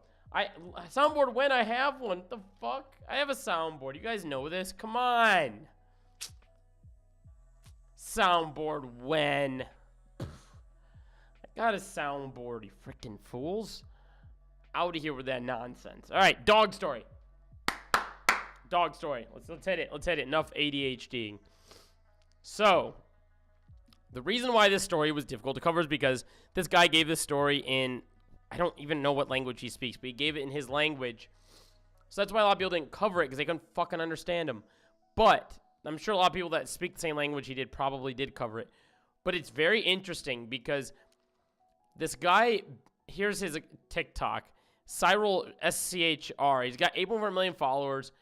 Soundboard when I have one. What the fuck? I have a soundboard. You guys know this. Come on. Soundboard when. I got a soundboard, you freaking fools. Out of here with that nonsense. All right, dog story. Let's hit it. Enough ADHD. So, the reason why this story was difficult to cover is because this guy gave this story in, I don't even know what language he speaks, but he gave it in his language. So that's why a lot of people didn't cover it, because they couldn't fucking understand him. But I'm sure a lot of people that speak the same language he did probably did cover it. But it's very interesting because this guy, here's his TikTok, Cyril SCHR. He's got 8.4 million followers.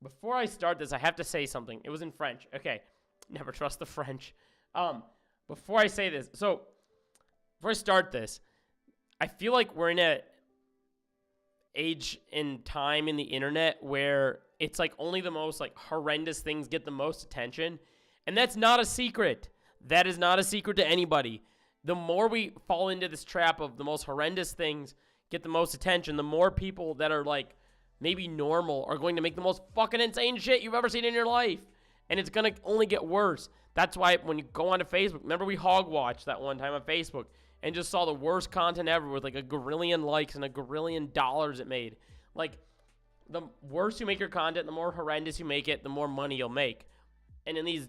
Before I start this, I have to say something. It was in French. Okay. Never trust the French. Before I say this, before I start this, I feel like we're in a age and time in the internet where it's like only the most like horrendous things get the most attention. And that's not a secret. That is not a secret to anybody. The more we fall into this trap of the most horrendous things get the most attention, the more people that are like maybe normal are going to make the most fucking insane shit you've ever seen in your life. And it's going to only get worse. That's why when you go onto Facebook, remember we hog-watched that one time on Facebook and just saw the worst content ever with like a gorillion likes and a gorillion dollars it made. Like, the worse you make your content, the more horrendous you make it, the more money you'll make. And in these,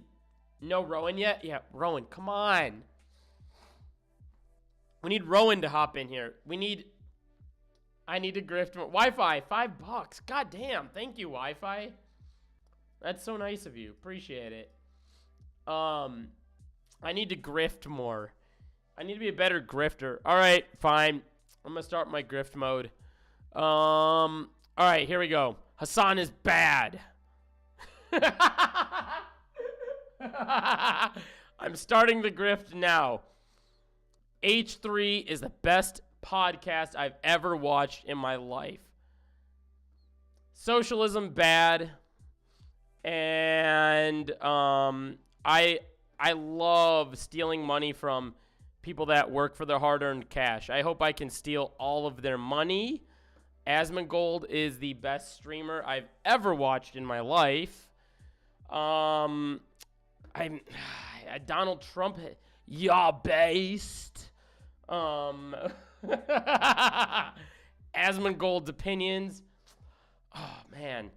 no Rowan yet? Yeah, Rowan, come on. We need Rowan to hop in here. I need to grift more. Wi-Fi, $5. God damn, thank you, Wi-Fi. That's so nice of you. Appreciate it. I need to grift more. I need to be a better grifter. All right, fine. I'm going to start my grift mode. All right, here we go. Hassan is bad. I'm starting the grift now. H3 is the best podcast I've ever watched in my life. Socialism bad. And I love stealing money from people that work for their hard-earned cash. I hope I can steal all of their money. Asmongold is the best streamer I've ever watched in my life. Donald Trump, yeah, based. Asmongold's opinions. Oh, man.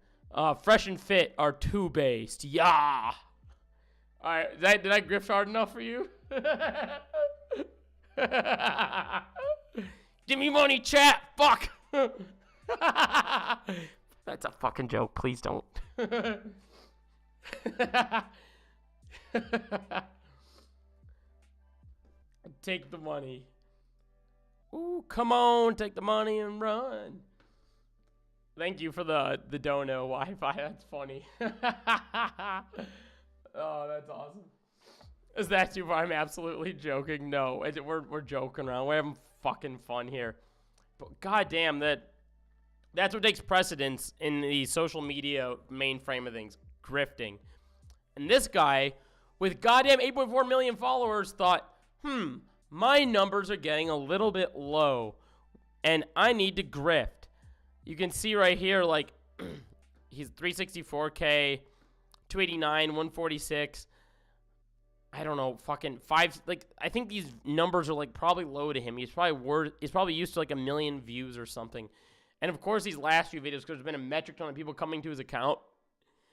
Fresh and Fit are 2-based. Yeah. All right. Did I grift hard enough for you? Give me money, chat. Fuck. That's a fucking joke. Please don't. Take the money. Ooh, come on. Take the money and run. Thank you for the dono Wi-Fi. That's funny. Oh, that's awesome. Is that too far? I'm absolutely joking. No, we're joking around. We're having fucking fun here. But goddamn, that's what takes precedence in the social media mainframe of things, grifting. And this guy, with goddamn 8.4 million followers, thought, my numbers are getting a little bit low, and I need to grift. You can see right here, like, he's 364K, 289, 146. I don't know, fucking 5. Like, I think these numbers are, like, probably low to him. He's probably used to, like, 1 million views or something. And, of course, these last few videos, because there's been a metric ton of people coming to his account,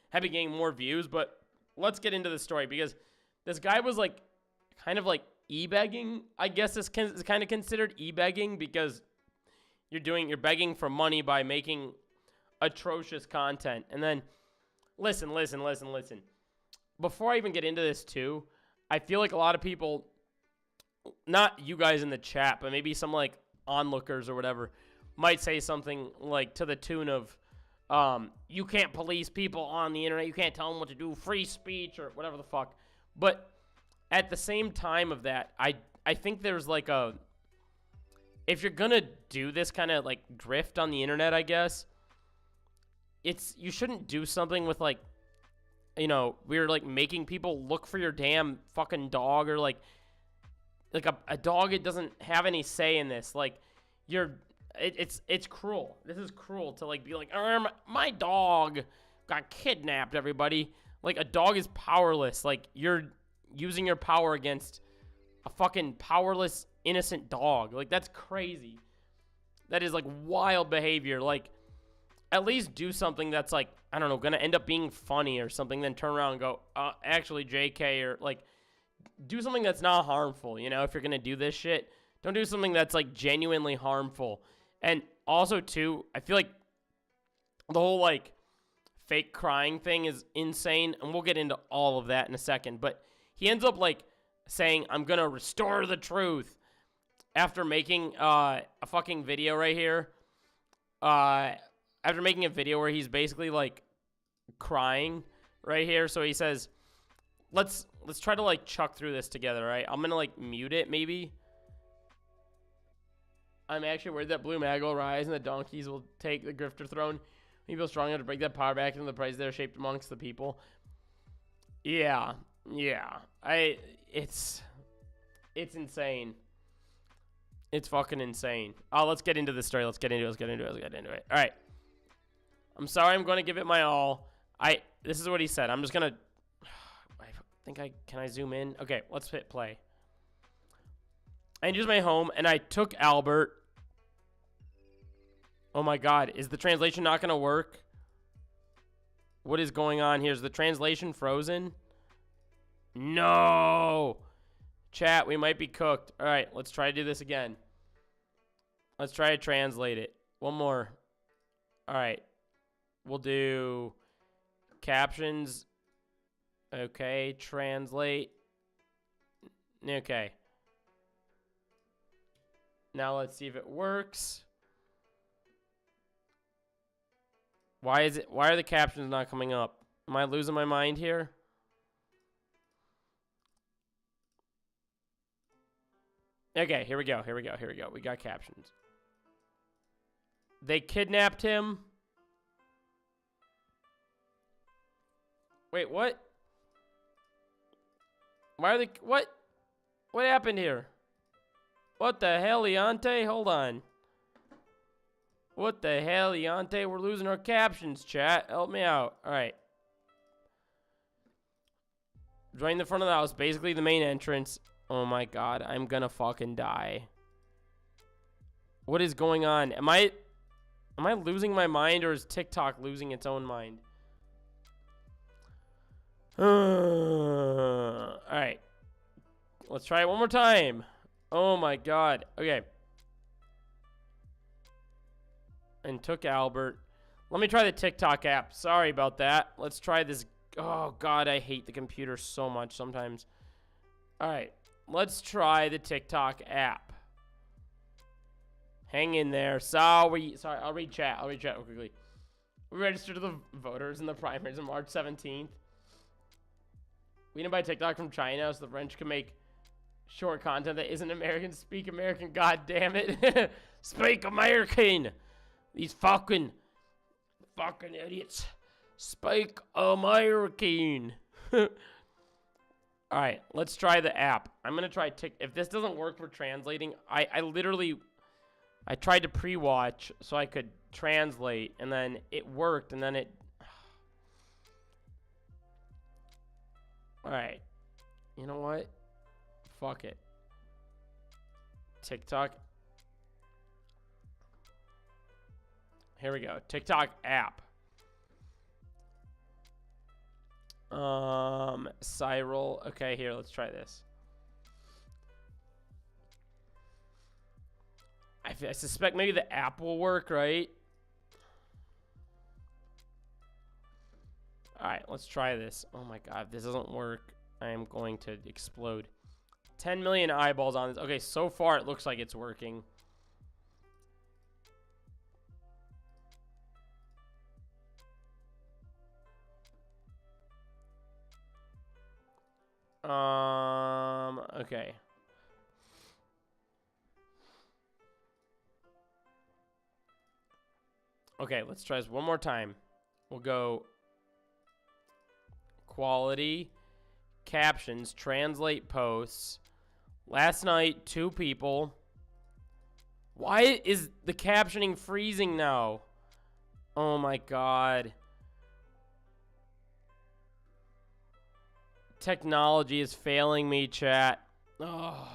have been getting more views. But let's get into the story, because this guy was, like, kind of, like, e-begging. I guess this is kind of considered e-begging, because you're begging for money by making atrocious content. And then, listen. Before I even get into this, too, I feel like a lot of people, not you guys in the chat, but maybe some, like, onlookers or whatever, might say something, like, to the tune of, you can't police people on the internet, you can't tell them what to do, free speech, or whatever the fuck. But at the same time of that, I think there's, like, if you're gonna do this kind of, like, grift on the internet, I guess, you shouldn't do something with, like, we're, like, making people look for your damn fucking dog, or, like a dog, it doesn't have any say in this. Like, it's cruel. This is cruel to, like, be like, my dog got kidnapped, everybody. Like, a dog is powerless. Like, you're using your power against a fucking powerless, innocent dog. Like, that's crazy. That is, like, wild behavior. Like, at least do something that's, like, I don't know, gonna end up being funny or something, then turn around and go, actually, JK, or, like, do something that's not harmful, if you're gonna do this shit. Don't do something that's, like, genuinely harmful. And also, too, I feel like the whole, like, fake crying thing is insane, and we'll get into all of that in a second. But he ends up, like, saying, I'm gonna restore the truth, after making a fucking video right here. After making a video where he's basically, like, crying right here. So he says, let's try to, like, chuck through this together, right? I'm gonna, like, mute it, maybe. I'm actually worried that Blue Mag will rise and the donkeys will take the grifter throne. We feel strong enough to break that power back into the prize there shaped amongst the people. Yeah. It's insane. It's fucking insane. Oh, let's get into the story. Let's get into it. All right. I'm sorry, I'm going to give it my all. This is what he said. I'm just going to... Can I zoom in? Okay, let's hit play. I entered my home, and I took Albert. Oh my god, is the translation not going to work? What is going on here? Is the translation frozen? No! Chat, we might be cooked. All right, let's try to do this again. Let's try to translate it. One more. All right. We'll do captions. Okay, translate. Okay. Now let's see if it works. Why are the captions not coming up? Am I losing my mind here? Okay, here we go. We got captions. They kidnapped him. Wait, what? Why are they... What? What happened here? What the hell, Leonte? Hold on. What the hell, Leonte? We're losing our captions, chat. Help me out. All right. Join the front of the house. Basically the main entrance. Oh my god. I'm gonna fucking die. What is going on? Am I... Am I losing my mind, or is TikTok losing its own mind? All right. Let's try it one more time. Oh my God. Okay. And took Albert. Let me try the TikTok app. Sorry about that. Let's try this. Oh God, I hate the computer so much sometimes. All right. Let's try the TikTok app. Hang in there. Sorry, I'll read chat. Real quickly. We registered the voters in the primaries on March 17th. We didn't buy TikTok from China, so the French can make short content that isn't American. Speak American, god damn it. Speak American. These fucking idiots. Speak American. Alright, let's try the app. I'm gonna try if this doesn't work for translating, I tried to pre-watch so I could translate, and then it worked, and then it... Alright. You know what? Fuck it. TikTok. Here we go. TikTok app. Cyril. Okay, here, let's try this. I suspect maybe the app will work, right? Alright, let's try this. Oh my God, if this doesn't work, I am going to explode. 10 million eyeballs on this. Okay, so far it looks like it's working. Okay. Okay, let's try this one more time. We'll go quality, captions, translate posts. Last night, 2 people. Why is the captioning freezing now? Oh my God. Technology is failing me, chat. Oh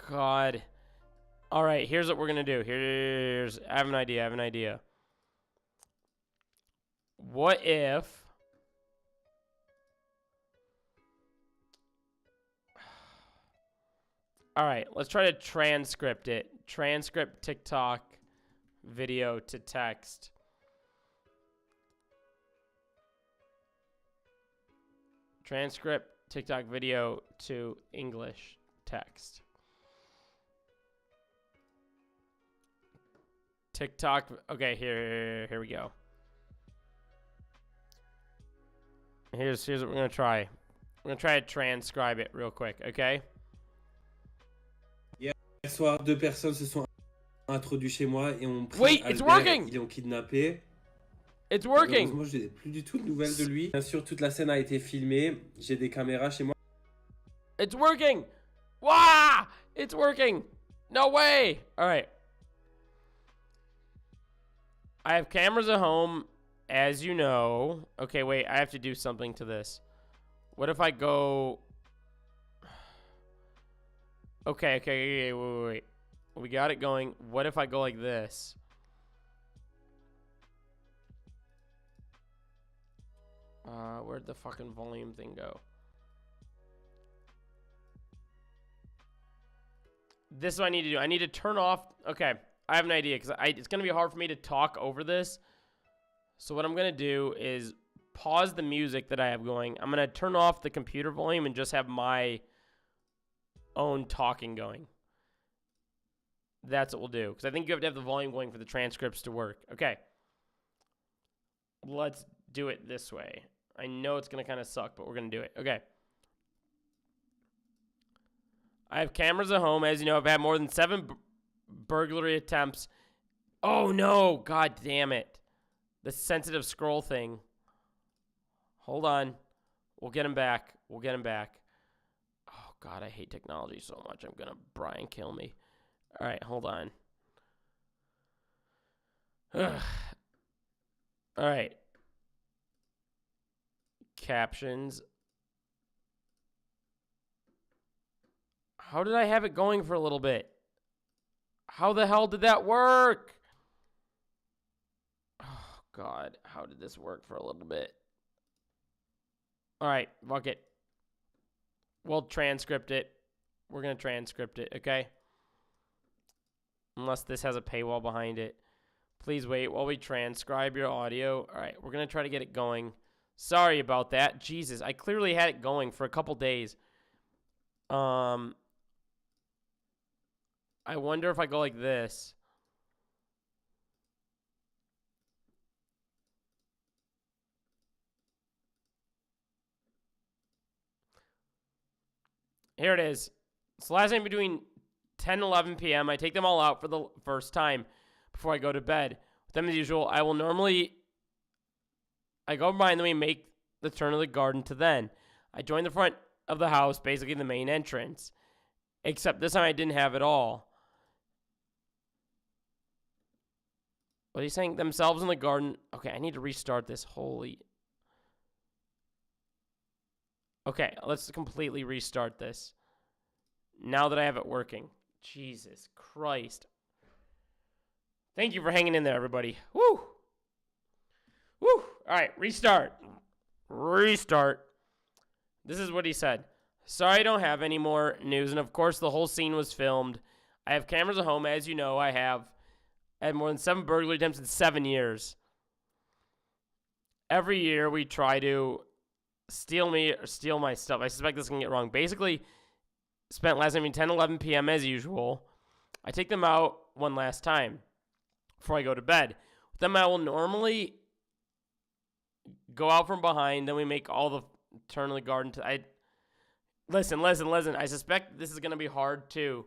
God. All right, here's what we're gonna do. I have an idea. What if... All right, let's try to transcript it. Transcript TikTok video to text. Transcript TikTok video to English text. TikTok. Okay, here we go. Here's what we're gonna try. We're gonna try to transcribe it real quick, okay? Hier soir, 2 personnes se sont introduites chez moi et ont pris Wait, Albert, it's working! ils l'ont kidnappé. It's working! Moi, je n'ai plus du tout de nouvelles de lui. Bien sûr, toute la scène a été filmée. J'ai des caméras chez moi. It's working! Wow! It's working! No way! All right. I have cameras at home, as you know. Okay, wait, I have to do something to this. What if I go... Okay, wait. We got it going. What if I go like this? Where'd the fucking volume thing go? This is what I need to do. I need to turn off... Okay, I have an idea, because it's going to be hard for me to talk over this. So what I'm going to do is pause the music that I have going. I'm going to turn off the computer volume and just have my own talking going. That's what we'll do, because I think you have to have the volume going for the transcripts to work. Okay. Let's do it this way. I know it's going to kind of suck, but we're going to do it. Okay. I have cameras at home. As you know, I've had more than 7 burglary attempts. Oh, no. God damn it. The sensitive scroll thing. Hold on. We'll get him back. Oh, God, I hate technology so much. I'm going to Brian kill me. All right, hold on. Ugh. All right. Captions. How did I have it going for a little bit? How the hell did that work? Oh, God. How did this work for a little bit? All right. Fuck it. We'll transcript it. We're going to transcript it, okay? Unless this has a paywall behind it. Please wait while we transcribe your audio. All right. We're going to try to get it going. Sorry about that. Jesus. I clearly had it going for a couple days. I wonder if I go like this. Here it is. So last night between 10 and 11 p.m., I take them all out for the first time before I go to bed. With them as usual, I go by and then we make the turn of the garden to then. I join the front of the house, basically the main entrance. Except this time I didn't have it all. What are you saying? Themselves in the garden. Okay, I need to restart this. Holy. Okay, let's completely restart this. Now that I have it working. Jesus Christ. Thank you for hanging in there, everybody. Woo! Woo! All right, restart. Restart. This is what he said. Sorry I don't have any more news, and of course the whole scene was filmed. I have cameras at home, as you know I have. I had more than 7 burglary attempts in 7 years. Every year we try to steal my stuff. I suspect this is going to get wrong. Basically, spent last night between 10 and 11 p.m. as usual. I take them out one last time before I go to bed. With them, I will normally go out from behind. Then we make all the turn of the garden. Listen. I suspect this is going to be hard to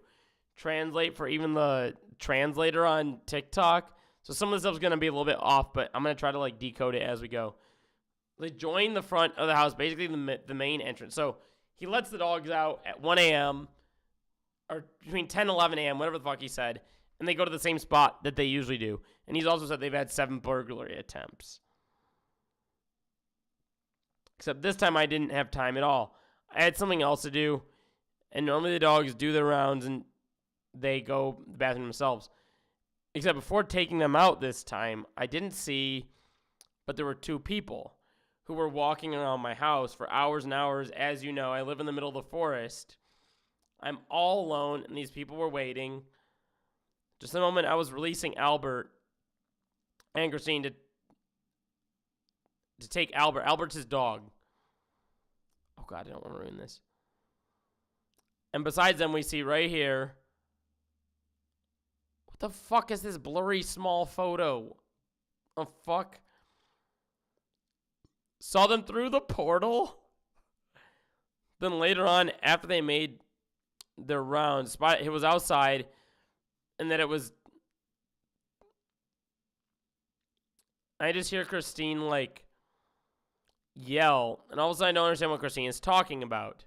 translate for even the translator on TikTok. So some of the stuff's going to be a little bit off, but I'm going to try to decode it as we go. They join the front of the house, basically the main entrance. So he lets the dogs out at 1 a.m. or between 10 and 11 a.m., whatever the fuck he said, and they go to the same spot that they usually do. And he's also said they've had 7 burglary attempts. Except this time I didn't have time at all. I had something else to do, and normally the dogs do their rounds and they go to the bathroom themselves. Except before taking them out this time, I didn't see, but there were 2 people who were walking around my house for hours and hours. As you know, I live in the middle of the forest. I'm all alone, and these people were waiting. Just the moment I was releasing Albert and Christine to take Albert. Albert's his dog. Oh, God, I don't want to ruin this. And besides them, we see right here. What the fuck is this blurry small photo? Oh, fuck. Saw them through the portal. Then later on, after they made their rounds, it was outside, and then it was. I just hear Christine yell, and all of a sudden I don't understand what Christine is talking about.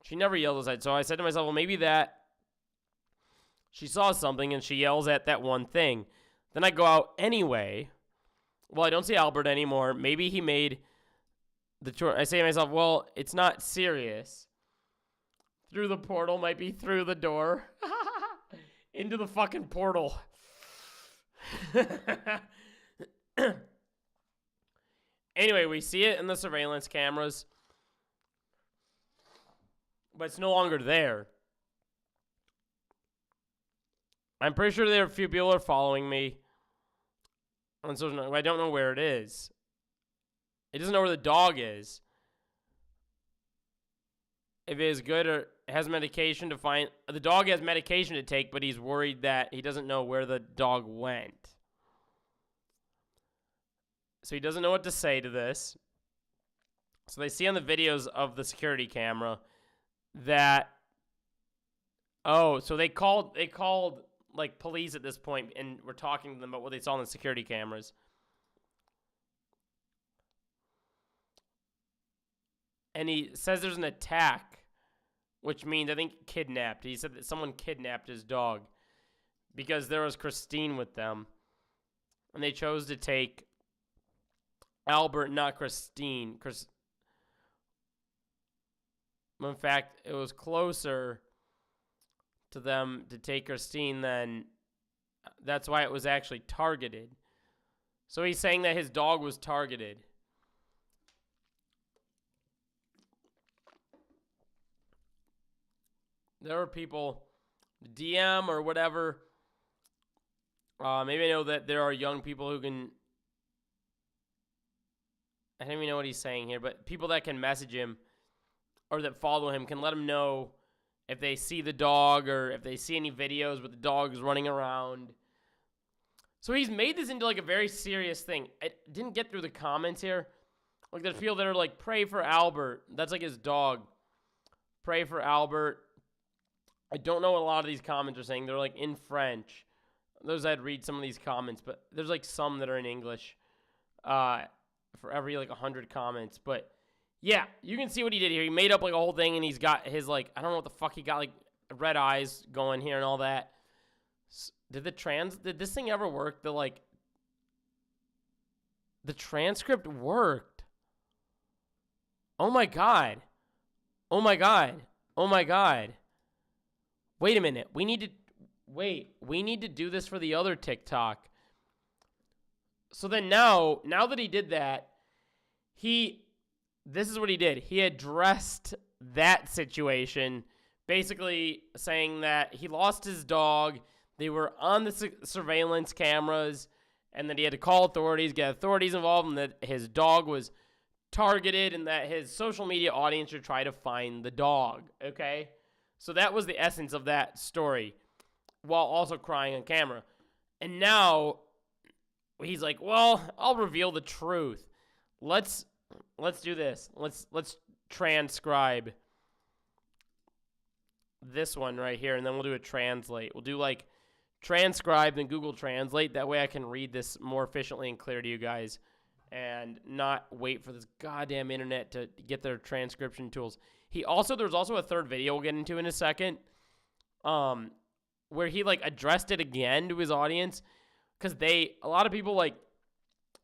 She never yells outside, so I said to myself, well, maybe that she saw something and she yells at that one thing. Then I go out anyway. Well, I don't see Albert anymore. Maybe he made the tour. I say to myself, well, it's not serious. Through the portal might be through the door. Into the fucking portal. Anyway, we see it in the surveillance cameras. But it's no longer there. I'm pretty sure there are a few people are following me. And so I don't know where it is. It doesn't know where the dog is. If it is good or has medication to find. The dog has medication to take, but he's worried that he doesn't know where the dog went. So he doesn't know what to say to this. So they see on the videos of the security camera that. Oh, so they called police at this point, and we're talking to them about what they saw on the security cameras. And he says there's an attack, which means, I think, kidnapped. He said that someone kidnapped his dog because there was Christine with them. And they chose to take Albert, not Christine. In fact, it was closer to them to take Christine, then that's why it was actually targeted. So he's saying that his dog was targeted. There were people, DM or whatever. Maybe I know that there are young people who can, I don't even know what he's saying here, but people that can message him or that follow him can let him know if they see the dog or if they see any videos with the dogs running around. So he's made this into like a very serious thing. I didn't get through the comments here. Like there's people that are like, pray for Albert. That's like his dog. Pray for Albert. I don't know what a lot of these comments are saying. They're like in French. Those I'd read some of these comments, but there's like some that are in English for every like 100 comments. But yeah, you can see what he did here. He made up like a whole thing, and he's got his like, I don't know what the fuck he got, like red eyes going here and all that. Did this thing ever work? The transcript worked. Oh my God. Oh my God. Oh my God. Wait a minute. We need to do this for the other TikTok. So then now that he did that, this is what he did. He addressed that situation, basically saying that he lost his dog. They were on the surveillance cameras, and that he had to call authorities, get authorities involved, and that his dog was targeted, and that his social media audience should try to find the dog, okay? So that was the essence of that story, while also crying on camera. And now he's like, well, I'll reveal the truth. Let's do this. Let's transcribe this one right here, and then we'll do a translate. We'll do like transcribe and Google Translate. That way I can read this more efficiently and clear to you guys and not wait for this goddamn internet to get their transcription tools. There's also a third video we'll get into in a second, where he like addressed it again to his audience, because a lot of people like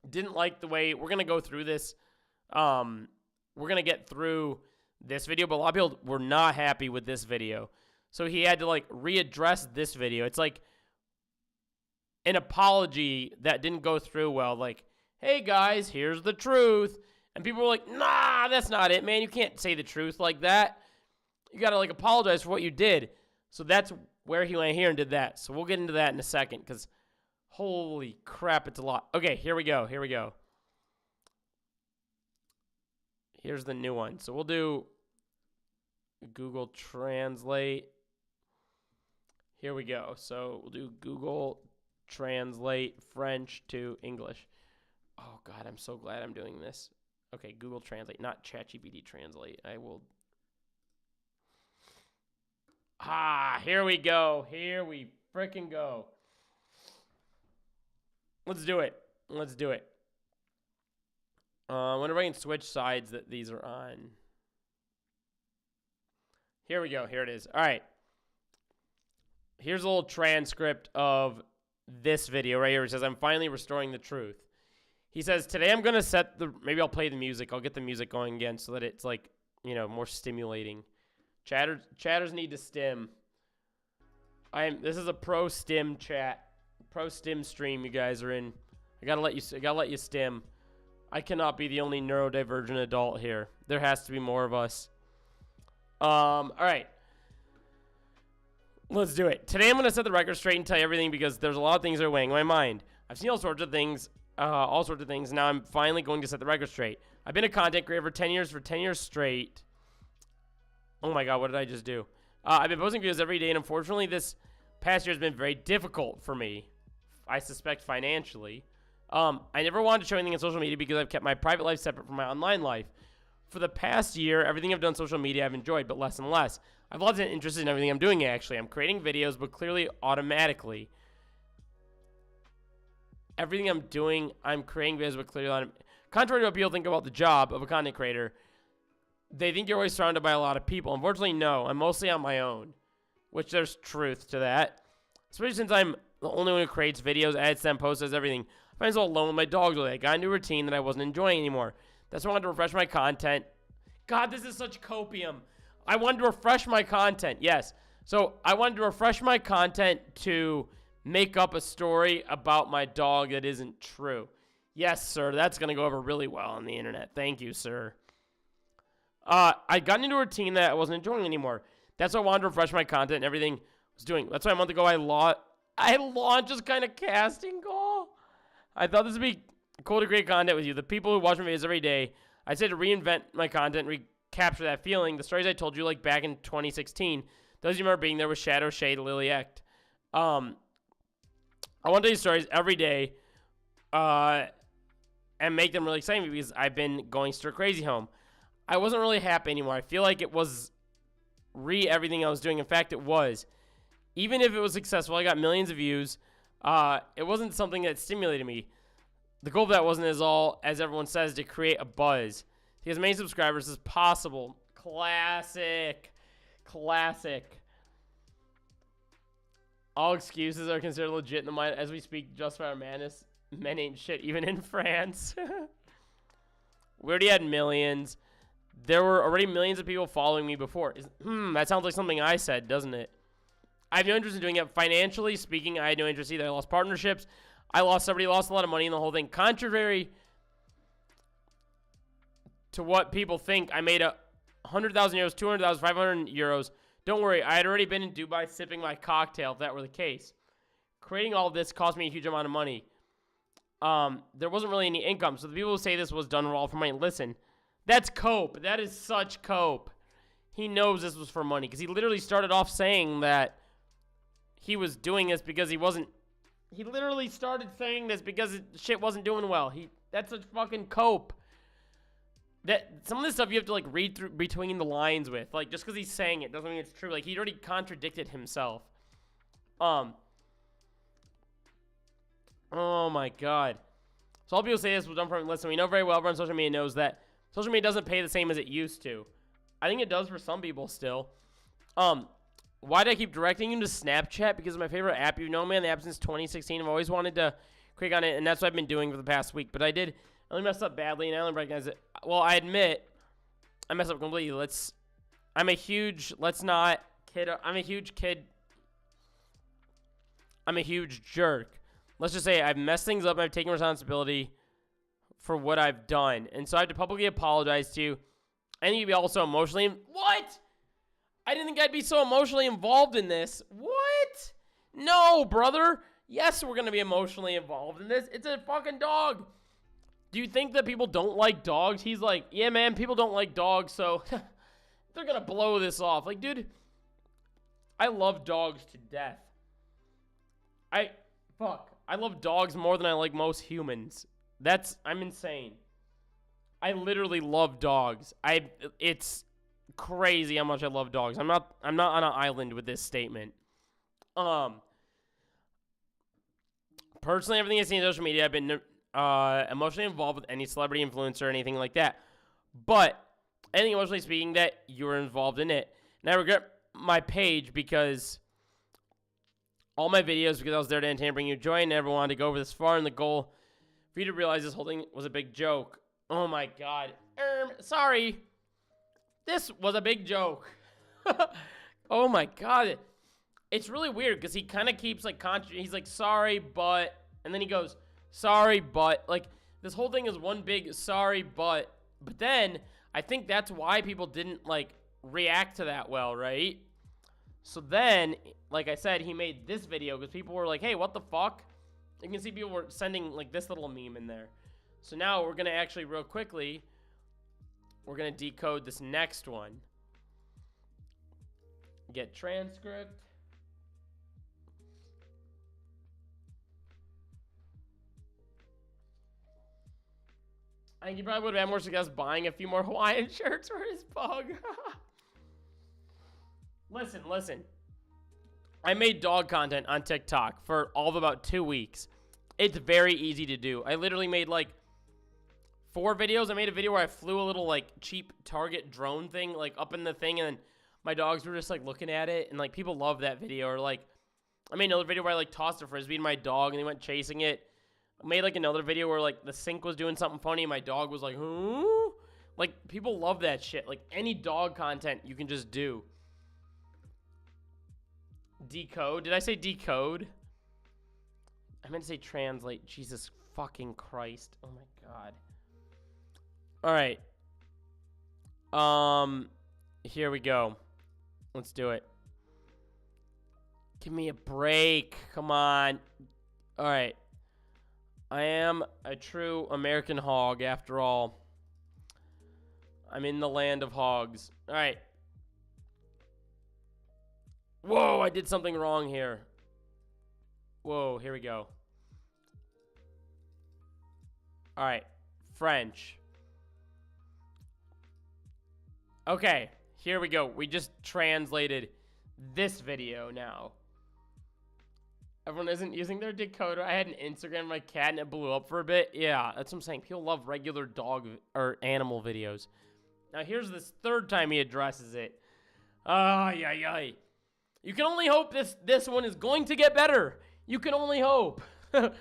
didn't like the way we're gonna go through this. We're gonna get through this video, but a lot of people were not happy with this video, so he had to like readdress this video. It's like an apology that didn't go through well. Like, hey guys, here's the truth. And people were like, nah, that's not it, man. You can't say the truth like that. You got to, like, apologize for what you did. So that's where he went here and did that. So we'll get into that in a second, because holy crap, it's a lot. Okay, here we go. Here's the new one. So we'll do Google Translate. Here we go. So we'll do Google Translate French to English. Oh, God, I'm so glad I'm doing this. Okay, Google Translate, not ChatGPT Translate. I will. Here we go. Here we frickin' go. Let's do it. I wonder if I can switch sides that these are on. Here we go. Here it is. All right. Here's a little transcript of this video right here. It says, I'm finally restoring the truth. He says, today I'm going to maybe I'll play the music. I'll get the music going again so that it's like, more stimulating. Chatters need to stim. This is a pro stim chat. Pro stim stream you guys are in. I gotta let you stim. I cannot be the only neurodivergent adult here. There has to be more of us. All right. Let's do it. Today I'm going to set the record straight and tell you everything, because there's a lot of things that are weighing on my mind. I've seen all sorts of things. Now I'm finally going to set the record straight. I've been a content creator for 10 years straight. Oh my God, what did I just do? I've been posting videos every day, and unfortunately this past year has been very difficult for me. I suspect financially. I never wanted to show anything on social media because I've kept my private life separate from my online life. For the past year, everything I've done on social media I've enjoyed, but less and less. I've lost interest in everything I'm doing, actually. I'm creating videos, but clearly automatically. Everything I'm doing, I'm creating videos, but clearly contrary to what people think about the job of a content creator, they think you're always surrounded by a lot of people. Unfortunately, no. I'm mostly on my own, which there's truth to that. Especially since I'm the only one who creates videos, edits them, posts, does everything. I find myself alone with my dogs all day. I got into a routine that I wasn't enjoying anymore. That's why I wanted to refresh my content. God, this is such copium. I wanted to refresh my content. Yes. So I wanted to refresh my content to make up a story about my dog that isn't true. Yes, sir. That's going to go over really well on the internet. Thank you, sir. I got into a routine that I wasn't enjoying anymore. That's why I wanted to refresh my content and everything I was doing. That's why a month ago I launched this kind of casting call. I thought this would be cool to create content with you. The people who watch my videos every day, I said to reinvent my content, recapture that feeling. The stories I told you like back in 2016. Those of you remember being there with Shadow, Shade, Lily Echt. I want to tell you stories every day and make them really exciting because I've been going stir crazy home. I wasn't really happy anymore. I feel like it was everything I was doing. In fact, it was. Even if it was successful, I got millions of views. It wasn't something that stimulated me. The goal of that wasn't as everyone says, to create a buzz. To get as many subscribers as possible. Classic. All excuses are considered legit in the mind as we speak. Justify our madness. Men ain't shit, even in France. We already had millions. There were already millions of people following me before. That sounds like something I said, doesn't it? I have no interest in doing it. Financially speaking, I had no interest either. I lost partnerships. Lost a lot of money in the whole thing. Contrary to what people think, I made 100,000 euros, 200,000, 500 euros. Don't worry, I had already been in Dubai sipping my cocktail, if that were the case. Creating all of this cost me a huge amount of money. There wasn't really any income, so the people who say this was done all for money, listen, that's cope. That is such cope. He knows this was for money, because he literally started off saying that he was doing this because he literally started saying this because shit wasn't doing well. That's a fucking cope. That some of this stuff you have to like read through between the lines with. Like just because he's saying it doesn't mean it's true. Like he already contradicted himself. Oh my god. So all people say this was done from listen, we know very well everyone on social media knows that social media doesn't pay the same as it used to. I think it does for some people still. Why do I keep directing you to Snapchat? Because it's my favorite app. You know, man, the app since 2016. I've always wanted to click on it, and that's what I've been doing for the past week. But I only messed up badly, and I only recognize it. Well, I admit I messed up completely. I'm a huge jerk. Let's just say I've messed things up. I've taken responsibility for what I've done. And so I have to publicly apologize to you. I think you'd be also emotionally... What? I didn't think I'd be so emotionally involved in this. What? No, brother. Yes, we're going to be emotionally involved in this. It's a fucking dog. Do you think that people don't like dogs? He's like, yeah, man, people don't like dogs, so they're going to blow this off. Like, dude, I love dogs to death. I love dogs more than I like most humans. I'm insane. I literally love dogs. It's crazy how much I love dogs. I'm not on an island with this statement. Personally, everything I see on social media, I've been emotionally involved with any celebrity, influencer, or anything like that. But anything emotionally speaking that you were involved in it. And I regret my page because all my videos, because I was there to entertain and bring you joy, and never wanted to go over this far, and the goal for you to realize this whole thing was a big joke. Oh my god. Sorry. This was a big joke. Oh my god. It's really weird because he kind of keeps like he's like sorry but, and then he goes sorry but, like this whole thing is one big sorry but then I think that's why people didn't like react to that well, right? So then, like I said, he made this video because people were like, hey, what the fuck? You can see people were sending like this little meme in there. So now we're gonna actually real quickly, we're gonna decode this next one. Get transcript. I think he probably would have had more success buying a few more Hawaiian shirts for his pug. Listen. I made dog content on TikTok for all of about 2 weeks. It's very easy to do. I literally made like 4 videos. I made a video where I flew a little like cheap Target drone thing like up in the thing, and then my dogs were just like looking at it, and like people love that video. Or like I made another video where I like tossed a frisbee to my dog and they went chasing it. I made like another video where like the sink was doing something funny and my dog was like, huh? Like people love that shit. Like any dog content you can just do. decode. Did I say decode? I meant to say translate. Jesus fucking Christ. Oh my god. All right. Here we go. Let's do it. Give me a break. Come on. All right. I am a true American hog after all. I'm in the land of hogs. All right. Whoa, I did something wrong here. Whoa, here we go. All right. French. Okay, here we go. We just translated this video now. Everyone isn't using their decoder. I had an Instagram of my cat and it blew up for a bit. Yeah, that's what I'm saying. People love regular dog or animal videos. Now here's this third time he addresses it. Ay, ay, ay. You can only hope this one is going to get better. You can only hope. This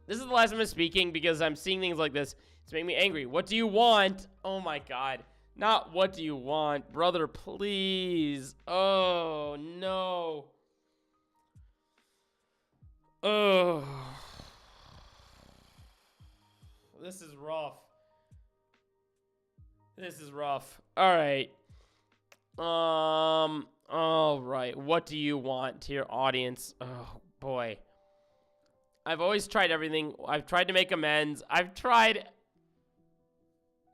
is the last time I'm speaking because I'm seeing things like this. It's making me angry. What do you want? Oh my god. Not what do you want, brother, please. Oh, no. Oh. This is rough. This is rough. All right. All right. What do you want to your audience? Oh, boy. I've always tried everything. I've tried to make amends. I've tried...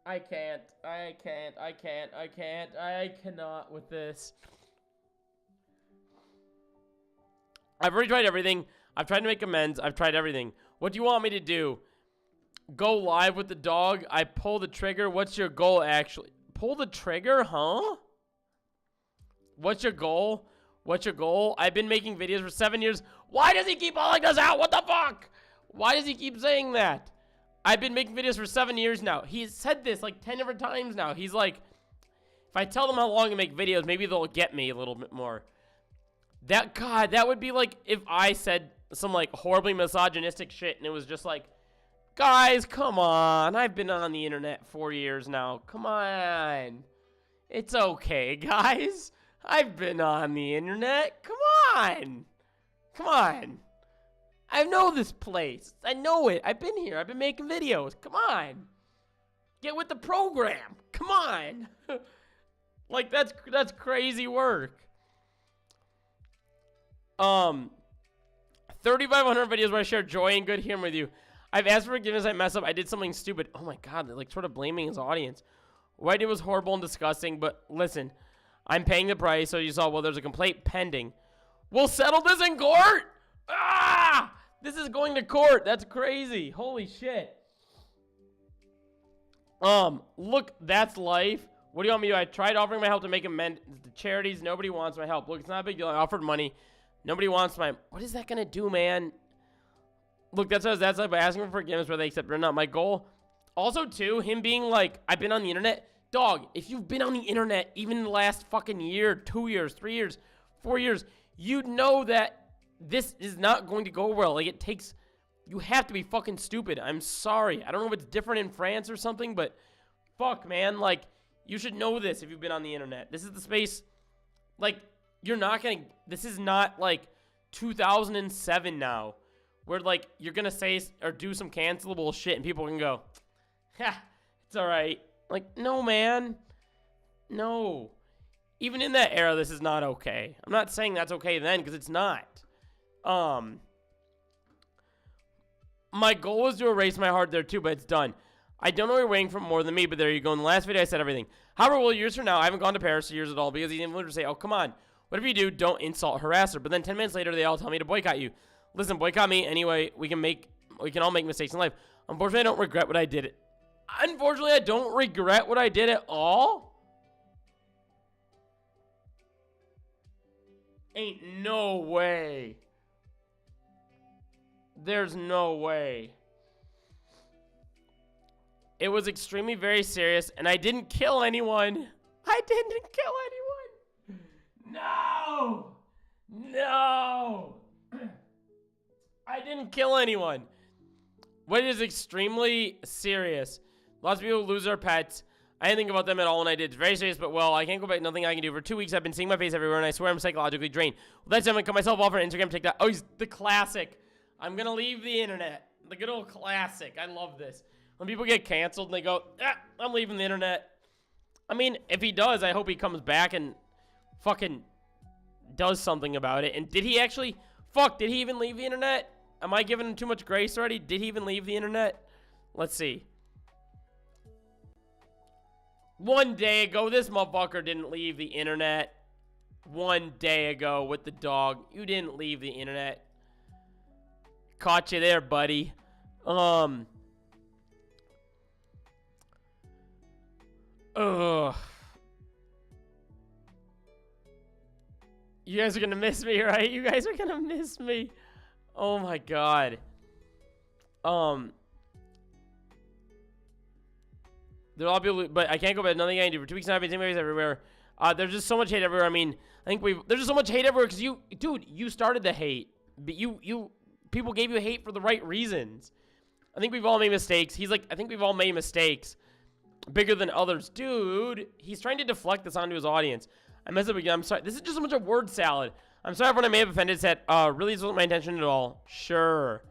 I cannot with this. I've already tried everything. I've tried to make amends. I've tried everything. What do you want me to do? Go live with the dog? I pull the trigger? What's your goal, actually? Pull the trigger, huh? What's your goal? What's your goal? I've been making videos for 7 years. Why does he keep calling us out? What the fuck? Why does he keep saying that? I've been making videos for 7 years now. He's said this like 10 different times now. He's like, if I tell them how long to make videos, maybe they'll get me a little bit more. God, that would be like if I said some like horribly misogynistic shit and it was just like, guys, come on. I've been on the internet 4 years now. Come on. It's okay, guys. I've been on the internet. Come on. Come on. I know this place. I know it. I've been here. I've been making videos. Come on. Get with the program. Come on. Like, that's crazy work. 3,500 videos where I share joy and good humor with you. I've asked for forgiveness. I messed up. I did something stupid. Oh, my God. They're, like, sort of blaming his audience. What I did was horrible and disgusting, but listen. I'm paying the price, so you saw, well, there's a complaint pending. We'll settle this in court. Ah! This is going to court. That's crazy. Holy shit. Look, that's life. What do you want me to do? I tried offering my help to make amends to charities. Nobody wants my help. Look, it's not a big deal. I offered money. Nobody wants my... What is that going to do, man? Look, that's like by asking for forgiveness whether they accept it or not. My goal... Also, too, him being like, I've been on the internet. Dog, if you've been on the internet even in the last fucking year, 2 years, 3 years, 4 years, you'd know that this is not going to go well. Like, it takes... You have to be fucking stupid. I'm sorry. I don't know if it's different in France or something, but... Fuck, man. Like, you should know this if you've been on the internet. This is the space... Like, you're not gonna... This is not, like, 2007 now. Where, like, you're gonna say or do some cancelable shit and people can go... Ha! It's alright. Like, no, man. No. Even in that era, this is not okay. I'm not saying that's okay then, because it's not. My goal was to erase my heart there too, but it's done. I don't know you're waiting for more than me, but there you go. In the last video, I said everything. However, well, years from now, I haven't gone to Paris years at all, because the influencers say, oh, come on. Whatever you do, don't insult, harass her. But then 10 minutes later, they all tell me to boycott you. Listen, boycott me anyway. We can all make mistakes in life. Unfortunately, I don't regret what I did. Unfortunately, I don't regret what I did at all. Ain't no way. There's no way. It was extremely very serious, and I didn't kill anyone. I didn't kill anyone. No. No. I didn't kill anyone. What is extremely serious. Lots of people lose their pets. I didn't think about them at all when I did. It's very serious, but well, I can't go back. Nothing I can do. For 2 weeks, I've been seeing my face everywhere, and I swear I'm psychologically drained. Well, that's time I cut myself off on Instagram, TikTok. Oh, he's the classic. I'm going to leave the internet. The good old classic. I love this. When people get canceled and they go, I'm leaving the internet. I mean, if he does, I hope he comes back and fucking does something about it. And did he actually... Fuck, did he even leave the internet? Am I giving him too much grace already? Did he even leave the internet? Let's see. 1 day ago, this motherfucker didn't leave the internet. 1 day ago with the dog. You didn't leave the internet. Caught you there, buddy. Ugh. You guys are gonna miss me, right? You guys are gonna miss me. Oh my god. There are a lot of people, but I can't go back. Nothing I can do. For 2 weeks now, I've been seeing my face everywhere. There's just so much hate everywhere. I mean, I think there's just so much hate everywhere because you started the hate. But people gave you hate for the right reasons. I think we've all made mistakes. He's like, I think we've all made mistakes bigger than others. Dude, he's trying to deflect this onto his audience. I messed up again. I'm sorry. This is just a bunch of word salad. I'm sorry if I may have offended. Said, really, this wasn't my intention at all. Sure.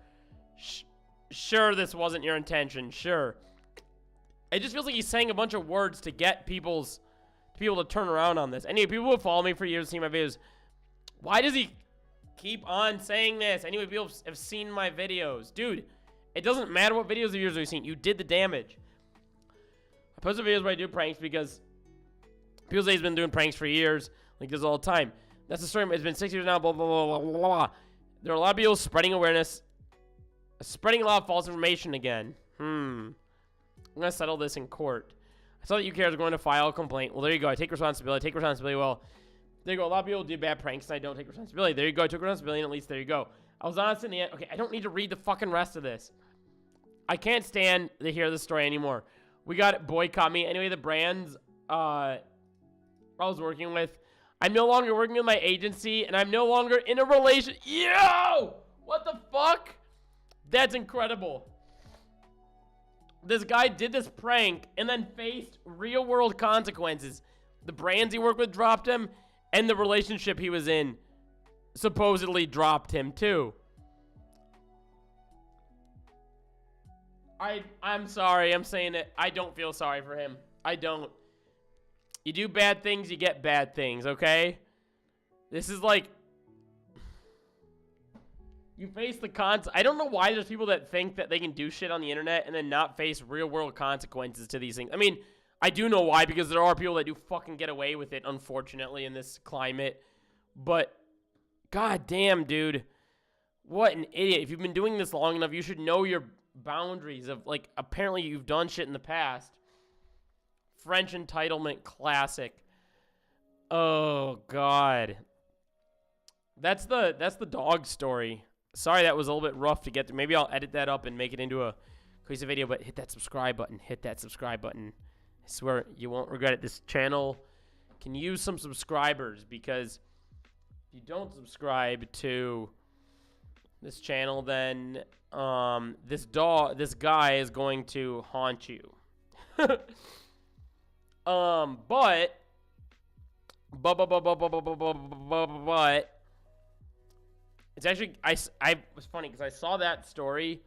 Sure, this wasn't your intention. Sure. It just feels like he's saying a bunch of words to get people to turn around on this. Anyway, people who follow me for years, see my videos. Why does he keep on saying this? Anyway, people have seen my videos. Dude, it doesn't matter what videos of yours you've seen. You did the damage. I post videos where I do pranks because people say he's been doing pranks for years. Like, this all the time. That's the story. It's been 6 years now, blah, blah, blah, blah, blah, blah. There are a lot of people spreading awareness. Spreading a lot of false information again. I'm going to settle this in court. I saw that UCARE is going to file a complaint. Well, there you go. I take responsibility. Take responsibility. Well, there you go. A lot of people do bad pranks, and I don't take responsibility. There you go. I took responsibility, and at least there you go. I was honest in the end. Okay, I don't need to read the fucking rest of this. I can't stand to hear this story anymore. We got it. Boycott me. Anyway, the brands I was working with, I'm no longer working with my agency, and I'm no longer in a relation. Yo! What the fuck? That's incredible. This guy did this prank and then faced real-world consequences. The brands he worked with dropped him, and the relationship he was in supposedly dropped him too. I'm sorry. I'm saying it. I don't feel sorry for him. I don't. You do bad things, you get bad things, okay? This is like... You face the I don't know why there's people that think that they can do shit on the internet and then not face real-world consequences to these things. I mean, I do know why, because there are people that do fucking get away with it, unfortunately, in this climate. But, goddamn, dude. What an idiot. If you've been doing this long enough, you should know your boundaries of, like, apparently you've done shit in the past. French entitlement classic. Oh, God. That's the dog story. Sorry that was a little bit rough to get to. Maybe I'll edit that up and make it into a cohesive video, but hit that subscribe button. Hit that subscribe button. I swear you won't regret it. This channel can use some subscribers, because if you don't subscribe to this channel, then this guy is going to haunt you. But it's actually, I was funny because I saw that story,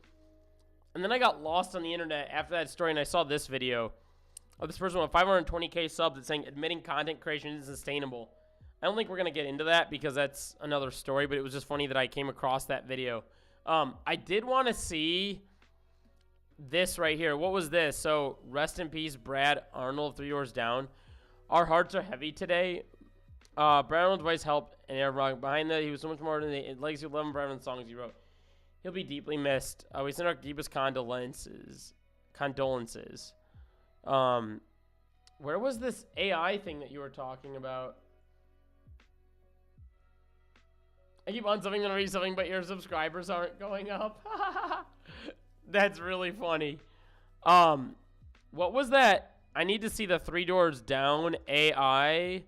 and then I got lost on the internet after that story, and I saw this video of this person with 520K subs that's saying admitting content creation is sustainable. I don't think we're going to get into that because that's another story, but it was just funny that I came across that video. I did want to see this right here. What was this? So, rest in peace, Brad Arnold, 3 Doors Down. Our hearts are heavy today. Brad Arnold's voice helped, and everyone behind that, he was so much more than the legacy of 11 Brad Arnold songs he wrote. He'll be deeply missed. We send our deepest condolences. Where was this AI thing that you were talking about? I keep on something and read something, but your subscribers aren't going up. That's really funny. What was that? I need to see the 3 Doors Down AI.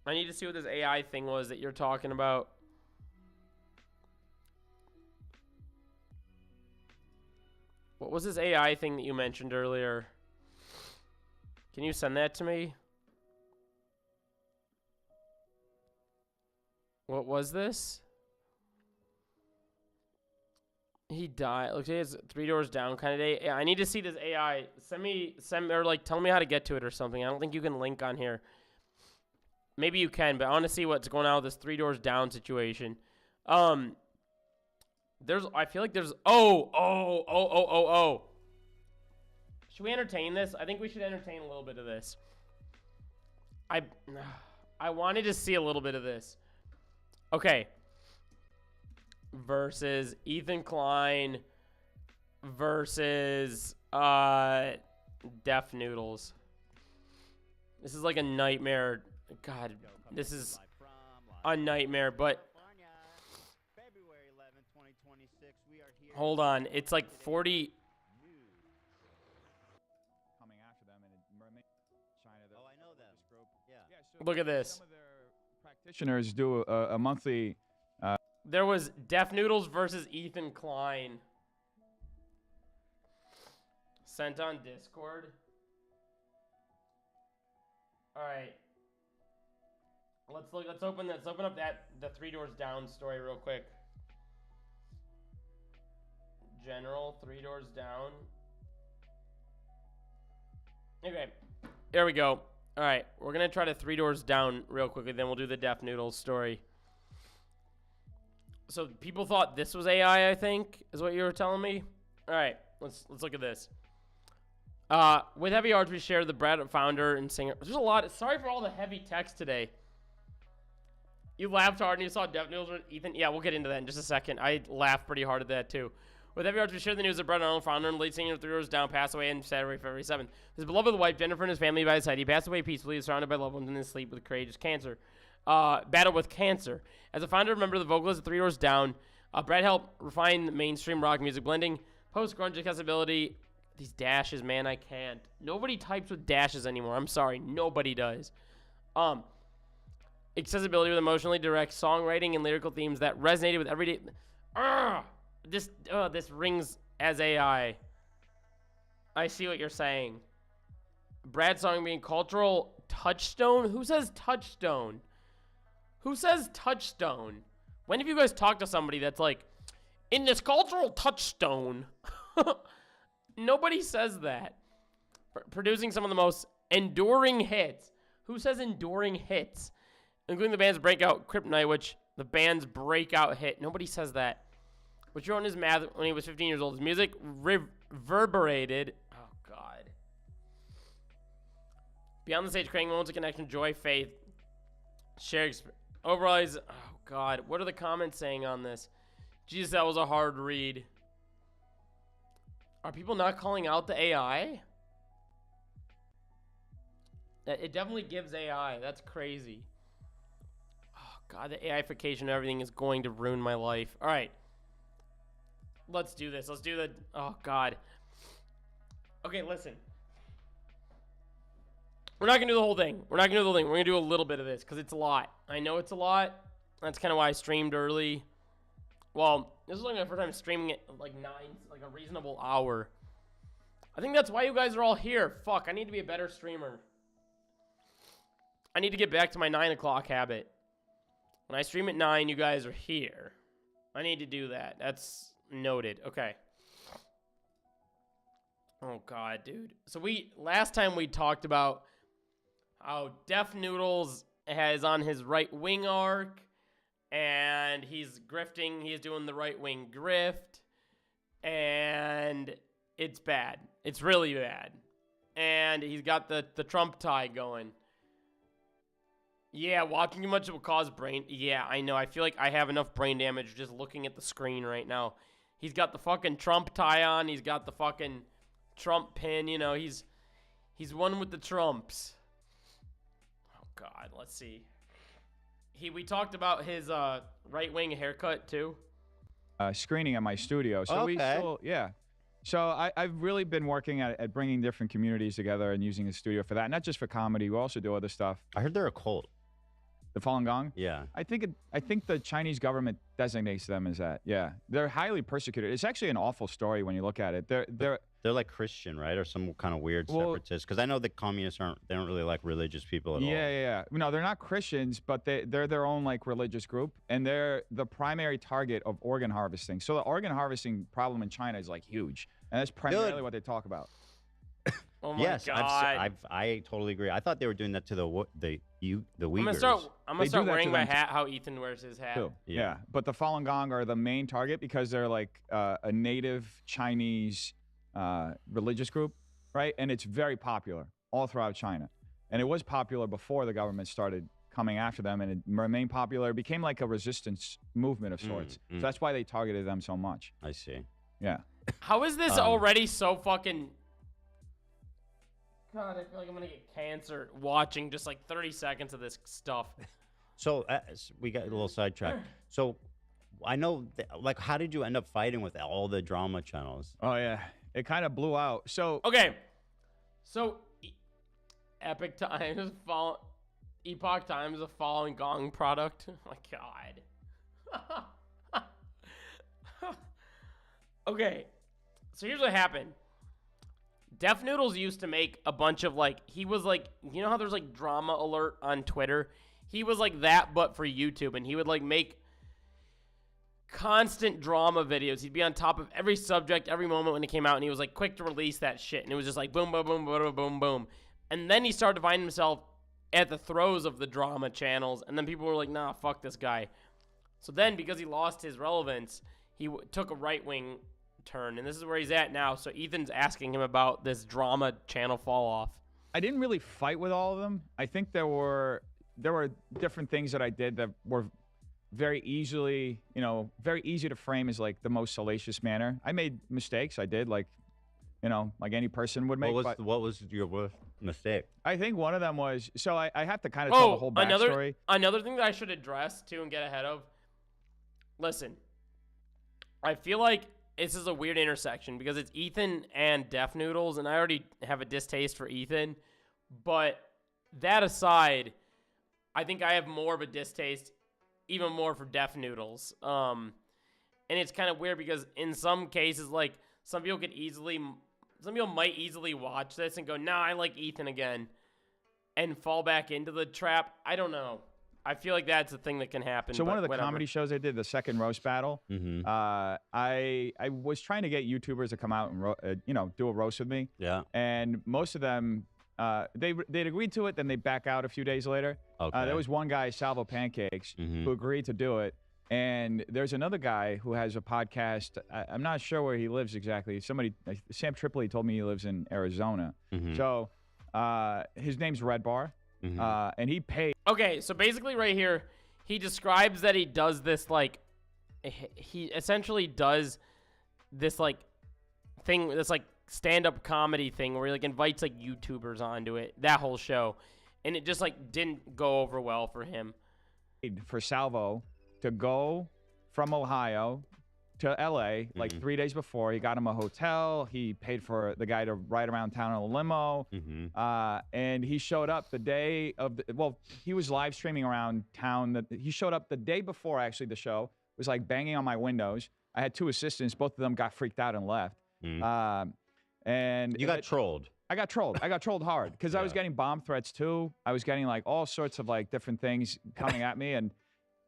I need to see what this AI thing was that you're talking about. What was this AI thing that you mentioned earlier? Can you send that to me? What was this? He died. Looks like it's 3 doors down kind of day. Yeah, I need to see this AI. Send or like tell me how to get to it or something. I don't think you can link on here. Maybe you can, but I want to see what's going on with this 3 doors down situation. I feel like there's oh. Should we entertain this? I think we should entertain a little bit of this. I wanted to see a little bit of this. Okay. Versus Ethan Klein versus Def Noodles. This is like a nightmare. God, this is a nightmare, but hold on. It's like 40. Look at this. Some of their practitioners do a monthly. There was Def Noodles versus Ethan Klein. Sent on Discord. All right. Let's open up the 3 doors down story real quick. General 3 doors down. Okay. There we go. All right, we're gonna try to 3 doors down real quickly. Then we'll do the Def Noodles story. So people thought this was AI, I think, is what you were telling me. All right, let's look at this. With Heavy Hearts, we share the Brad founder and singer. There's a lot. Sorry for all the heavy text today. You laughed hard and you saw Def Noodles with Ethan. Yeah, we'll get into that in just a second. I laughed pretty hard at that too. With Heavy Hearts, we share the news that Brett Arnold, founder and lead singer of 3 Doors Down, passed away on Saturday, February 7th. His beloved wife, Jennifer, and his family by his side. He passed away peacefully, surrounded by loved ones in his sleep with courageous cancer. Battle with cancer. As a founder and member of the vocalist of 3 Doors Down, Brett helped refine mainstream rock music, blending post-grunge accessibility. These dashes, man, I can't. Nobody types with dashes anymore. I'm sorry, nobody does. Accessibility with emotionally direct songwriting and lyrical themes that resonated with everyday. This rings as AI. I see what you're saying. Brad's song being cultural touchstone? Who says touchstone? Who says touchstone? When have you guys talked to somebody that's like, in this cultural touchstone? Nobody says that. Producing some of the most enduring hits. Who says enduring hits? Including the band's breakout Kryptonite, which the band's breakout hit. Nobody says that. Which wrote in his math when he was 15 years old. His music reverberated. Oh, God. Beyond the stage, creating moments of connection, joy, faith, shared experience. Overall, he's... Oh, God. What are the comments saying on this? Jesus, that was a hard read. Are people not calling out the AI? It definitely gives AI. That's crazy. Oh, God. The AIification of everything is going to ruin my life. All right. Let's do this. Let's do the... Oh, God. Okay, listen. We're not going to do the whole thing. We're going to do a little bit of this because it's a lot. I know it's a lot. That's kind of why I streamed early. Well, this is like my first time streaming it like a reasonable hour. I think that's why you guys are all here. Fuck, I need to be a better streamer. I need to get back to my 9 o'clock habit. When I stream at 9, you guys are here. I need to do that. That's noted. Okay. Oh, God, dude. So last time we talked about how Def Noodles is on his right wing arc, and he's grifting. He's doing the right wing grift, and it's bad. It's really bad. And he's got the Trump tie going. Yeah, watching too much will cause brain... Yeah, I know. I feel like I have enough brain damage just looking at the screen right now. He's got the fucking Trump tie on. He's got the fucking Trump pin. You know, he's one with the Trumps. Oh, God. Let's see. We talked about his right-wing haircut, too. Screening at my studio. So Okay. So I've really been working at bringing different communities together and using the studio for that. Not just for comedy. We also do other stuff. I heard they're a cult. The Falun Gong? Yeah. I think the Chinese government designates them as that. Yeah. They're highly persecuted. It's actually an awful story when you look at it. They're like Christian, right? Or some kind of weird separatists. Because I know the communists they don't really like religious people at all. Yeah. No, they're not Christians, but they're their own like religious group, and they're the primary target of organ harvesting. So the organ harvesting problem in China is like huge, and that's primarily what they talk about. Oh my yes, God. I totally agree. I thought they were doing that to the Uyghurs. I'm gonna start wearing my hat how Ethan wears his hat. Too. Yeah, but the Falun Gong are the main target because they're like a native Chinese religious group, right? And it's very popular all throughout China. And it was popular before the government started coming after them, and it remained popular. It became like a resistance movement of sorts. So that's why they targeted them so much. I see. Yeah. How is this already so fucking... God, I feel like I'm gonna get cancer watching just like 30 seconds of this stuff. So we got a little sidetracked. So I know, like, how did you end up fighting with all the drama channels? Oh, yeah. It kind of blew out. So... Okay. So, Epoch Times, Epoch Times, a Falun Gong product. Oh my God. Okay. So here's what happened. Def Noodles used to make a bunch of like, he was like, you know how there's like drama alert on Twitter? He was like that, but for YouTube, and he would like make constant drama videos. He'd be on top of every subject, every moment when it came out, and he was like quick to release that shit. And it was just like boom, boom, boom, boom, boom, boom. And then he started to find himself at the throes of the drama channels, and then people were like, nah, fuck this guy. So then, because he lost his relevance, he took a right-wing turn, and this is where he's at now. So Ethan's asking him about this drama channel fall off. I didn't really fight with all of them. I think there were different things that I did that were very easily, very easy to frame as like the most salacious manner. I made mistakes. I did, like any person would make. What was your worst mistake? I think one of them was, so I have to kind of tell the whole backstory. Another thing that I should address too and get ahead of. Listen, I feel like this is a weird intersection because it's Ethan and Def Noodles, and I already have a distaste for Ethan. But that aside, I think I have more of a distaste, even more for Def Noodles. And it's kind of weird because in some cases, like some people might easily watch this and go, nah, I like Ethan again, and fall back into the trap. I don't know. I feel like that's a thing that can happen. So one of the comedy shows I did, the second roast battle, I was trying to get YouTubers to come out and do a roast with me. Yeah. And most of them, they'd agreed to it, then they back out a few days later. Okay. There was one guy, Salvo Pancakes, who agreed to do it. And there's another guy who has a podcast. I'm not sure where he lives exactly. Sam Tripoli told me he lives in Arizona. So his name's Red Bar. And he paid. Okay, so basically right here, he describes that he does this, like, he essentially does this, like, thing, this, like, stand-up comedy thing where he, like, invites, like, YouTubers onto it, that whole show. And it just, like, didn't go over well for him. For Salvo to go from Ohio to LA like 3 days before. He got him a hotel. He paid for the guy to ride around town in a limo. And he showed up the day of he was live streaming around town. He showed up the day before, actually, the show. It was like banging on my windows. I had two assistants. Both of them got freaked out and left. And you got trolled. I got trolled. I got trolled hard because I was getting bomb threats too. I was getting like all sorts of like different things coming at me, and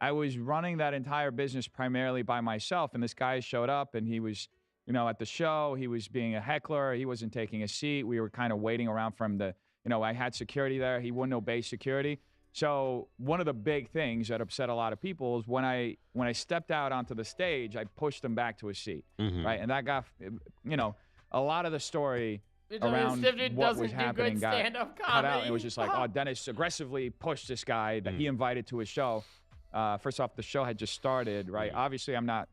I was running that entire business primarily by myself. And this guy showed up, and he was, at the show. He was being a heckler. He wasn't taking a seat. We were kind of waiting around for him to, I had security there. He wouldn't obey security. So one of the big things that upset a lot of people is when I stepped out onto the stage, I pushed him back to his seat, right? And that got, a lot of the story around what was happening got cut out. It was just like, oh, Dennis aggressively pushed this guy that he invited to his show. First off, the show had just started, right? Obviously, I'm not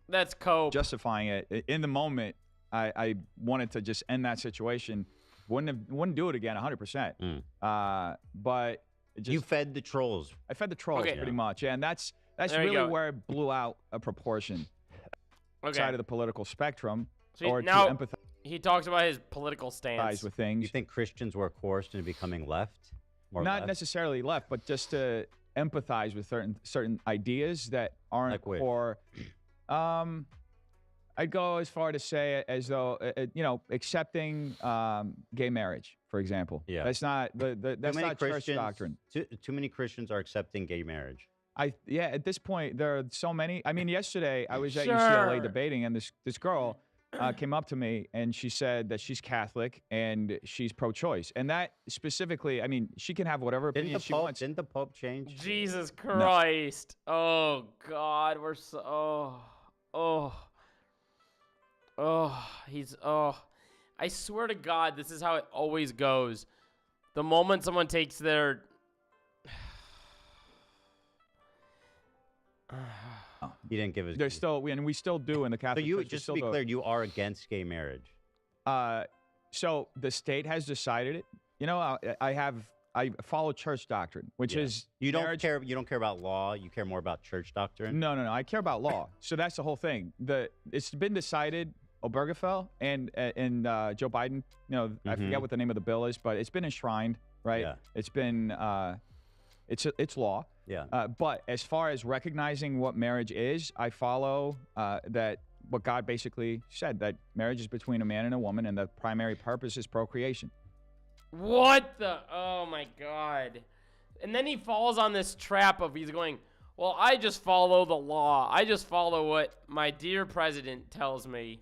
justifying it. In the moment, I wanted to just end that situation. Wouldn't do it again 100%. But you fed the trolls. I fed the trolls pretty much. Yeah, and that's really where it blew out a proportion side of the political spectrum. So now to empathize. He talks about his political stance with things. You think Christians were coerced into becoming left? Not necessarily left, but just to empathize with certain ideas that aren't Like which? for. I'd go as far to say as though accepting gay marriage, for example. Yeah. That's not that's many not church Christians- doctrine. Too many Christians are accepting gay marriage. At this point there are so many. I mean, yesterday I was at Sure. UCLA debating, and this girl came up to me and she said that she's Catholic and she's pro-choice, and that specifically, I mean, she can have whatever opinion she wants. Didn't the Pope change? Jesus Christ. Oh, God. We're so. I swear to God, this is how it always goes. The moment someone takes their. He didn't give his. There's still, and we still do in the So Catholic you, Church. we just to still be do it. clear, you are against gay marriage. So the state has decided it. You know, I follow church doctrine, which Yeah. is You don't marriage. care. You don't care about law. You care more about church doctrine. No. I care about law. So that's the whole thing. It's been decided. Obergefell and Joe Biden. You know, I forget what the name of the bill is, but it's been enshrined, right? Yeah. It's been it's law. Yeah. But as far as recognizing what marriage is, I follow that what God basically said, that marriage is between a man and a woman, and the primary purpose is procreation. What the? Oh, my God. And then he falls on this trap of he's going, well, I just follow the law. I just follow what my dear president tells me.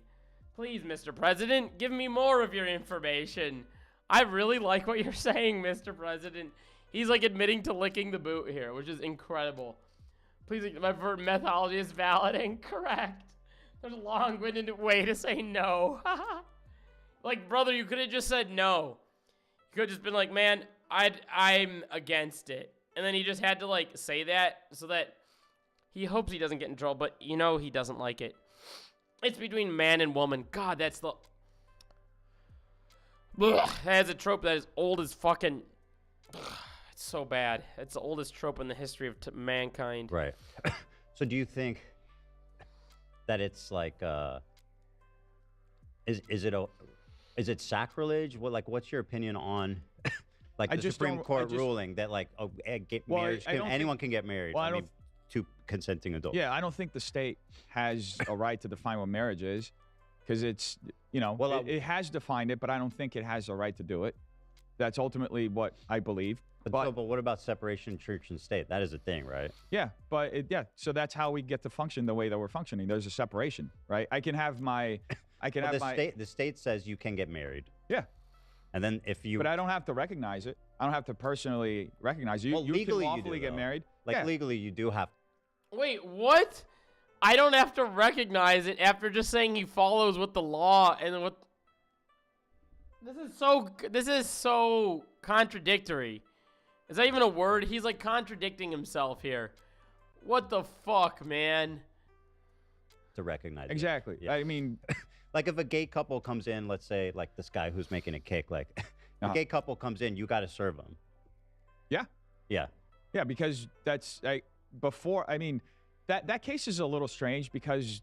Please, Mr. President, give me more of your information. I really like what you're saying, Mr. President. He's like admitting to licking the boot here, which is incredible. Please, my verb methodology is valid and correct. There's a long-winded way to say no. Like, brother, you could have just said no. You could have just been like, man, I'm against it. And then he just had to, like, say that so that he hopes he doesn't get in trouble, but you know he doesn't like it. It's between man and woman. God, that's the... Ugh, that's a trope that is old as fucking... It's so bad. It's the oldest trope in the history of mankind. Right. So do you think that it's like is it sacrilege? What's your opinion on like the Supreme Court ruling that like marriage anyone can get married? Well, I mean, two consenting adults. Yeah, I don't think the state has a right to define what marriage is, because it's, it has defined it, but I don't think it has a right to do it. That's ultimately what I believe. But what about separation of church and state? That is a thing, right? Yeah, but so that's how we get to function the way that we're functioning. There's a separation, right? I can have my, the state says you can get married. Yeah. And then if you, but I don't have to recognize it. I don't have to personally recognize it. You legally can lawfully get married. Like legally, you do have. Wait, what? I don't have to recognize it after just saying he follows with the law and what? This is so contradictory. Is that even a word? He's like contradicting himself here. What the fuck, man? To recognize exactly. It. Yeah. I mean, like if a gay couple comes in, let's say like this guy who's making a cake, like a gay couple comes in, you got to serve them. Yeah. Yeah. Yeah, because that's before. I mean, that case is a little strange because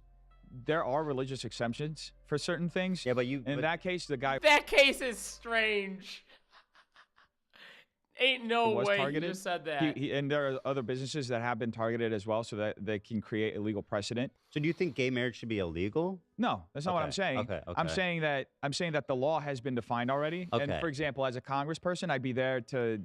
there are religious exemptions for certain things. Yeah, but that case, the guy. That case is strange. Ain't no way targeted. You just said that. And there are other businesses that have been targeted as well, so that they can create a legal precedent. So do you think gay marriage should be illegal? No, that's not what I'm saying. Okay. I'm saying that the law has been defined already. Okay. And for example, as a congressperson, I'd be there to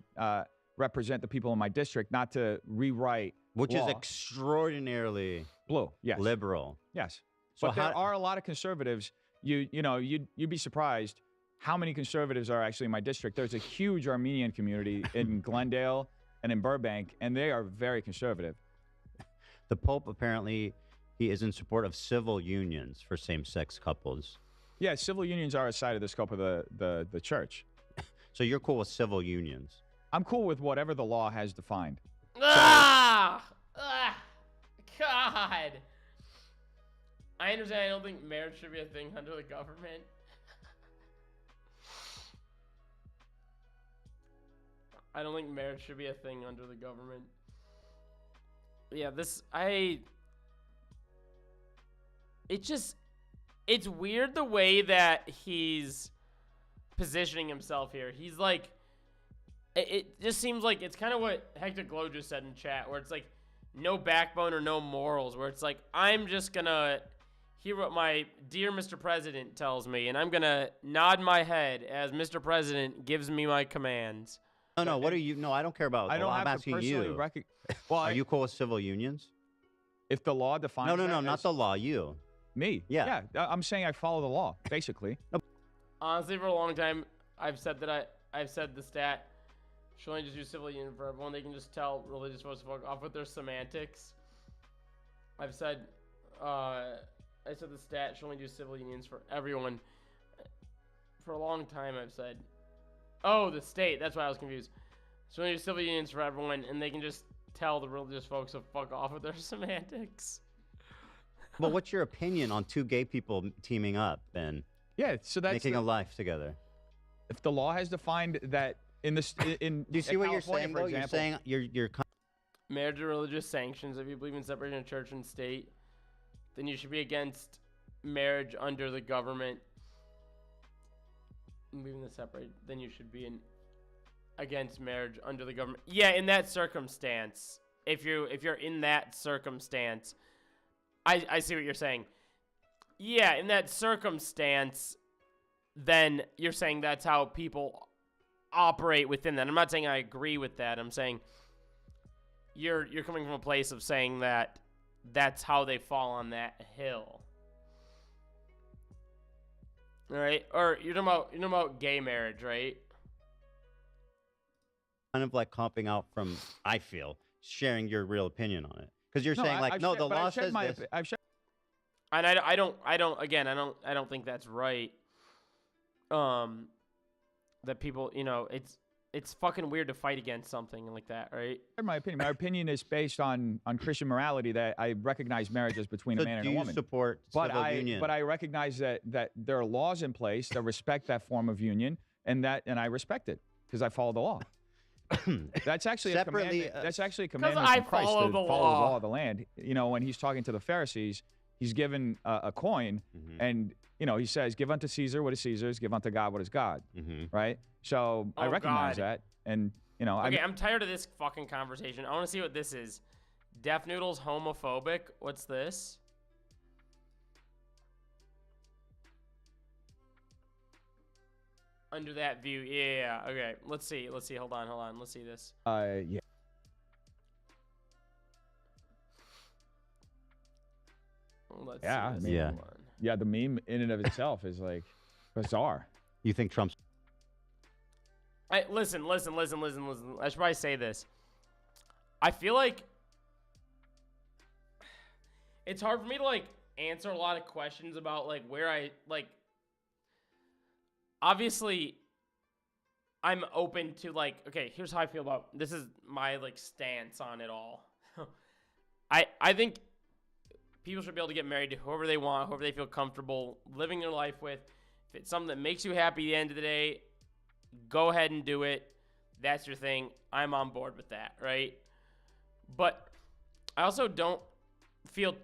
represent the people in my district, not to rewrite which law. Is extraordinarily blue. Yes. Liberal. Yes. So but there are a lot of conservatives. You'd be surprised how many conservatives are actually in my district. There's a huge Armenian community in Glendale and in Burbank, and they are very conservative. The Pope apparently he is in support of civil unions for same-sex couples. Yeah, civil unions are outside of the scope of the church. So you're cool with civil unions? I'm cool with whatever the law has defined. God. I understand. I don't think marriage should be a thing under the government. I don't think marriage should be a thing under the government. Yeah, it's weird the way that he's positioning himself here. He's like, it just seems like it's kind of what Hector Glow just said in chat, where it's like no backbone or no morals, where it's like I'm just gonna hear what my dear Mr. President tells me, and I'm gonna nod my head as Mr. President gives me my commands. No, what are you? No, I don't care about. I don't I'm have to asking personally you. Well, Are you cool with civil unions? if the law defines No, that not as- the law. You. me. Yeah. I'm saying I follow the law, basically. Honestly, for a long time, I've said the stat. Should only just do civil union for everyone. They can just tell religious folks to fuck off with their semantics. I said the stat should only do civil unions for everyone. For a long time, I've said, oh, the state. That's why I was confused. Should only do civil unions for everyone, and they can just tell the religious folks to fuck off with their semantics. Well, what's your opinion on two gay people teaming up and Yeah, so that's making a life together? if the law has defined that in this in Do you see what you're California, saying? for Though? example, You're saying you're. Marriage or religious sanctions. If you believe in separating church and state, then you should be against marriage under the government. Leaving the separate, then you should be against marriage under the government. Yeah, in that circumstance, if you're in that circumstance, I see what you're saying. Yeah, in that circumstance, then you're saying that's how people operate within that. I'm not saying I agree with that. I'm saying you're coming from a place of saying that that's how they fall on that hill. All right? Or you're talking about gay marriage, right? Kind of like copping out from, I feel, sharing your real opinion on it. Because you're saying the law says this. And I don't think that's right. That people, it's fucking weird to fight against something like that, right? in my opinion is based on Christian morality, that I recognize marriage as between a man and a woman. Do you support civil union? But I recognize that there are laws in place that respect that form of union, and I respect it because I follow the law. That's actually a commandment. That's actually a commandment from Christ to follow the law of the land. When he's talking to the Pharisees, he's given a coin, and he says, "Give unto Caesar what is Caesar's, give unto God what is God." Right? So I recognize that, and Okay, I'm tired of this fucking conversation. I want to see what this is. Deaf Noodle's homophobic. What's this? Under that view, yeah. Okay, let's see. Hold on. Let's see this. Yeah. Let's Yeah, see this. yeah. Hold on. Yeah, the meme in and of itself is like bizarre. You think Trump's Listen. I should probably say this. I feel like it's hard for me to answer a lot of questions about where I obviously I'm open to okay, here's how I feel about this is my stance on it all. I think people should be able to get married to whoever they want, whoever they feel comfortable living their life with. If it's something that makes you happy at the end of the day, go ahead and do it. That's your thing. I'm on board with that, right? But I also don't feel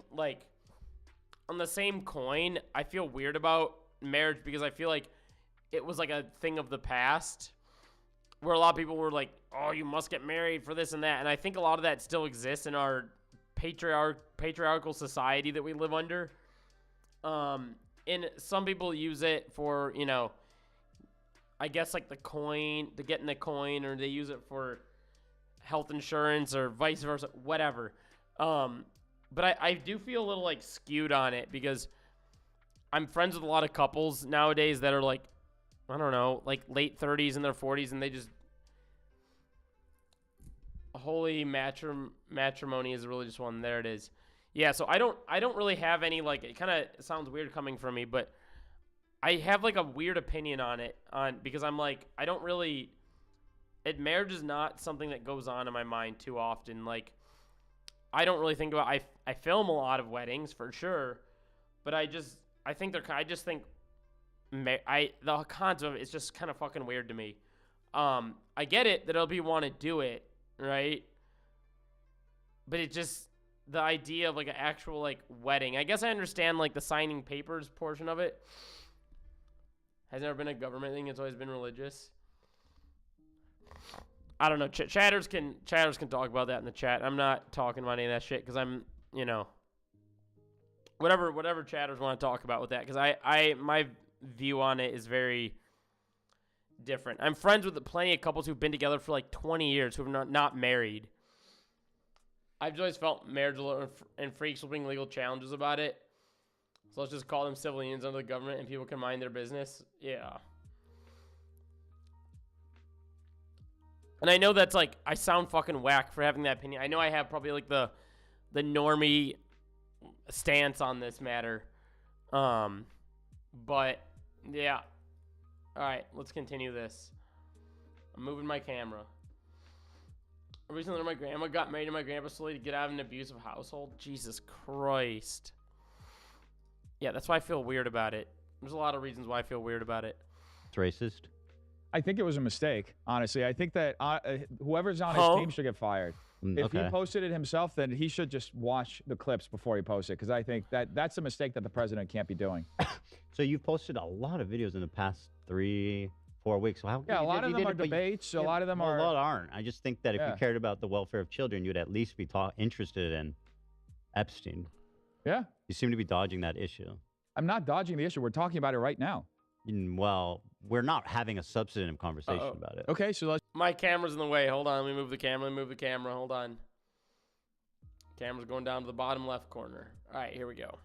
on the same coin, I feel weird about marriage because I feel like it was a thing of the past where a lot of people were like, oh, you must get married for this and that. And I think a lot of that still exists in our patriarchal society that we live under. And some people use it for, I guess the coin, to get in the coin, or they use it for health insurance or vice versa, whatever. But I do feel a little skewed on it because I'm friends with a lot of couples nowadays that are I don't know, late 30s and their 40s, and they just holy matrimony is a religious one. There it is. Yeah, so I don't really have any it kind of sounds weird coming from me, but I have a weird opinion on it because I'm I don't really marriage is not something that goes on in my mind too often. I don't really think about I film a lot of weddings for sure, but I just think the concept of it is just kind of fucking weird to me. I get it that other people want to do it, right? But it just the idea of an actual wedding. I guess I understand the signing papers portion of it. Has never been a government thing. It's always been religious. I don't know. Chatters can talk about that in the chat. I'm not talking about any of that shit because I'm, whatever chatters want to talk about with that, because my view on it is very different. I'm friends with plenty of couples who've been together for like 20 years who are not married. I've always felt marriage and freaks will bring legal challenges about it. So let's just call them civilians under the government and people can mind their business. Yeah. And I know that's like, I sound fucking whack for having that opinion. I know I have probably like the normie stance on this matter. But yeah. All right, let's continue this. I'm moving my camera. I recently learned my grandma got married to my grandpa slowly to get out of an abusive household. Jesus Christ. Yeah, that's why I feel weird about it. There's a lot of reasons why I feel weird about it. It's racist. I think it was a mistake, honestly. I think that whoever's on his team should get fired. If he posted it himself, then he should just watch the clips before he posts it, because I think that's a mistake that the president can't be doing. So you've posted a lot of videos in the past 3-4 weeks. So a lot of them are debates. A lot of them are. A lot aren't. I just think that if you cared about the welfare of children, you'd at least be interested in Epstein. Yeah. You seem to be dodging that issue. I'm not dodging the issue. We're talking about it right now. Well, we're not having a substantive conversation about it. Okay, so let's. My camera's in the way. Hold on. Let me move the camera. Hold on. Camera's going down to the bottom left corner. All right, here we go.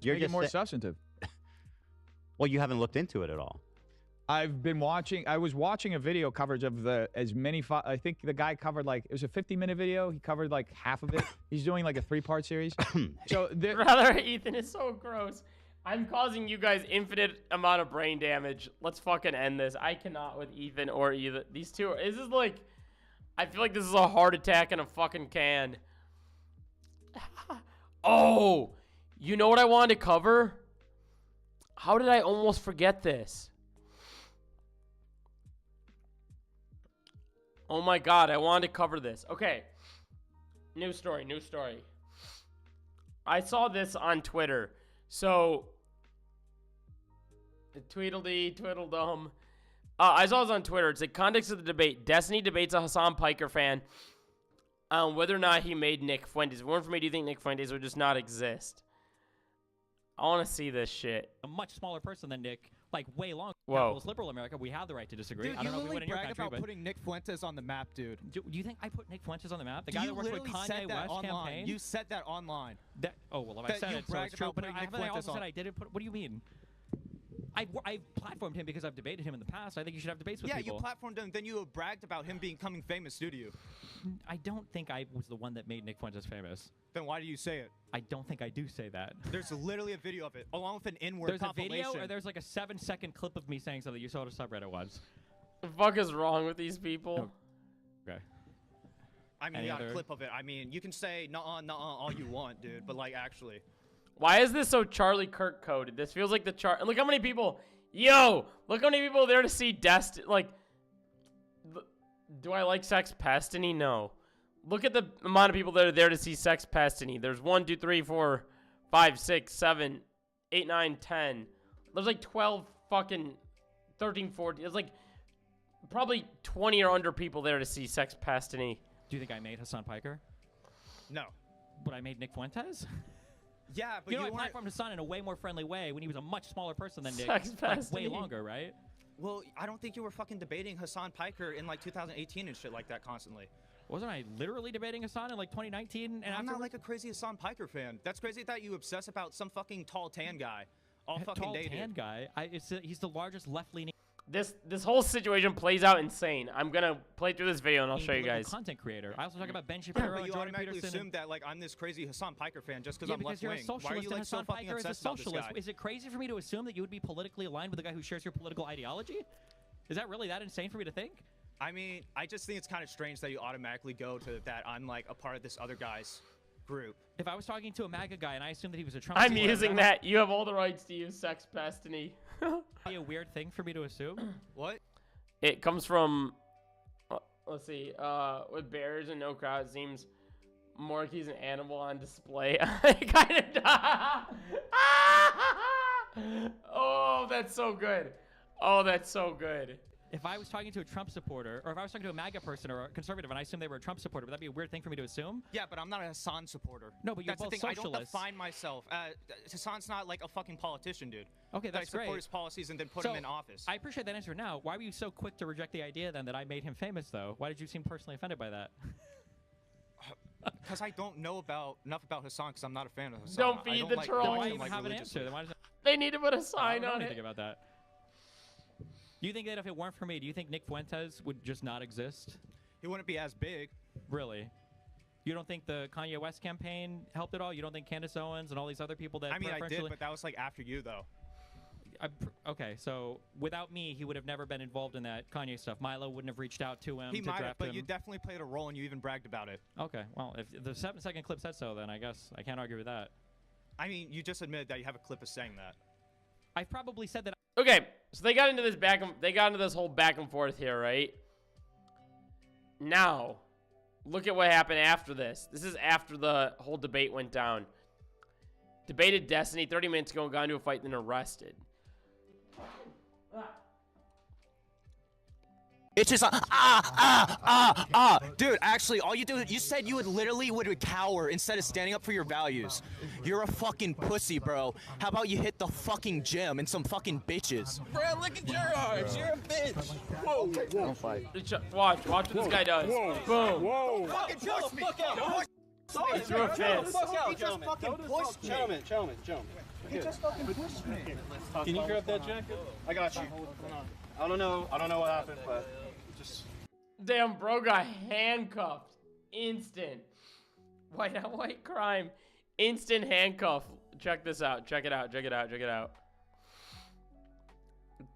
You're just more substantive. Well, you haven't looked into it at all. I've been watching. I was watching a video coverage of I think the guy covered like, it was a 50-minute video. He covered like half of it. He's doing like a 3-part series. So brother, Ethan is so gross. I'm causing you guys infinite amount of brain damage. Let's fucking end this. I cannot with Ethan or either. These two. This is like, I feel like this is a heart attack in a fucking can. Oh, you know what I wanted to cover? How did I almost forget this? Oh my God, I wanted to cover this. Okay. New story. I saw this on Twitter. So, Tweedledum. I saw this on Twitter. It's the context of the debate. Destiny debates a Hassan Piker fan on whether or not he made Nick Fuentes. If it weren't for me, do you think Nick Fuentes would just not exist? I want to see this shit. A much smaller person than Nick, like way longer. Whoa. Capitalist liberal America, we have the right to disagree. Dude, I don't know if we win in your country, about putting Nick Fuentes on the map, dude. Do you think I put Nick Fuentes on the map? The guy that worked with Kanye West campaign? You said that online. Oh, well, if I said it, so it's true. But I also said I didn't put. What do you mean? I platformed him because I've debated him in the past. I think you should have debates with people. Yeah, you platformed him, then you bragged about him becoming famous, did you? I don't think I was the one that made Nick Fuentes famous. Then why do you say it? I don't think I do say that. There's literally a video of it, along with an N-word compilation. There's a video, or there's like a 7-second clip of me saying something you saw on a subreddit once. The fuck is wrong with these people? Oh. Okay. I mean, a clip of it. I mean, you can say nuh-uh all you want, dude, but like actually. Why is this so Charlie Kirk coded? This feels like the chart. Look how many people. Yo, look how many people are there to see Destiny. Like, do I like Sex Pestiny? No. Look at the amount of people that are there to see Sex Pestiny. There's 1, 2, 3, 4, 5, 6, 7, 8, 9, 10. There's like 12 fucking 13, 14. There's like probably 20 or under people there to see Sex Pestiny. Do you think I made Hassan Piker? No. But I made Nick Fuentes? Yeah, but I platformed Hassan in a way more friendly way when he was a much smaller person than Nick. Sex like, way longer, right? Well, I don't think you were fucking debating Hassan Piker in like 2018 and shit like that constantly. Wasn't I literally debating Hassan in like 2019? And I'm not like a crazy Hassan Piker fan. That's crazy that you obsess about some fucking tall tan guy. All fucking dated. Tall tan guy? He's the largest left-leaning. This whole situation plays out insane. I'm gonna play through this video and I'll show you guys. Content creator. I also talk about Ben Shapiro but and you Jordan automatically Peterson. assume that like I'm this crazy Hassan Piker fan just because I'm because you're a left-wing. socialist. Why are you like so fucking Piker is a obsessed about this socialist. guy? Is it crazy for me to assume that you would be politically aligned with the guy who shares your political ideology? Is that really that insane for me to think? I mean, I just think it's kind of strange that you automatically go to that I'm like a part of this other guy's group. If I was talking to a MAGA guy and I assumed that he was a Trump I'm using that. You have all the rights to use Sex Pestiny. Be a weird thing for me to assume. What? It comes from, let's see, with bears and no crowd, it seems Morky's an animal on display. Kind of. Oh, that's so good. Oh, that's so good. If I was talking to a Trump supporter, or if I was talking to a MAGA person or a conservative, and I assumed they were a Trump supporter, would that be a weird thing for me to assume? Yeah, but I'm not a Hassan supporter. No, but you're That's both the thing. socialists. I don't define myself. Hassan's not like a fucking politician, dude. Okay, that's I support great. his policies and then put him in office. I appreciate that answer now. Why were you so quick to reject the idea then that I made him famous, though? Why did you seem personally offended by that? Because I don't know enough about Hassan because I'm not a fan of Hassan. Don't feed the troll. Then why even have an answer? Then why does They need to put a sign I don't know on anything it. about that. Do you think that if it weren't for me, do you think Nick Fuentes would just not exist? He wouldn't be as big. Really? You don't think the Kanye West campaign helped at all? You don't think Candace Owens and all these other people that I mean, I did, but that was like after you, though. Okay, so without me, he would have never been involved in that Kanye stuff. Milo wouldn't have reached out to him He to might draft have, but him. you definitely played a role and you even bragged about it. Okay, well, if the 7-second clip said so, then I guess I can't argue with that. I mean, you just admitted that you have a clip of saying that. I probably said that. Okay, so they got into this whole back and forth here, right? Now, look at what happened after this. This is after the whole debate went down. Debated Destiny 30 minutes ago and got into a fight, then arrested. It's just dude, actually, all you do, you said you would cower instead of standing up for your values. You're a fucking pussy, bro. How about you hit the fucking gym and some fucking bitches? Bro, look at your arms. You're a bitch. Whoa, don't fight. Watch what this guy does. Boom. Whoa. Fucking chill the fuck out. He threw a fist. He just fucking pushed me. Gentlemen. He just fucking pushed me. Can you grab that jacket? I got you. I don't know what happened, but just... Damn, bro got handcuffed. Instant. White on white crime. Instant handcuff. Check this out. Check it out.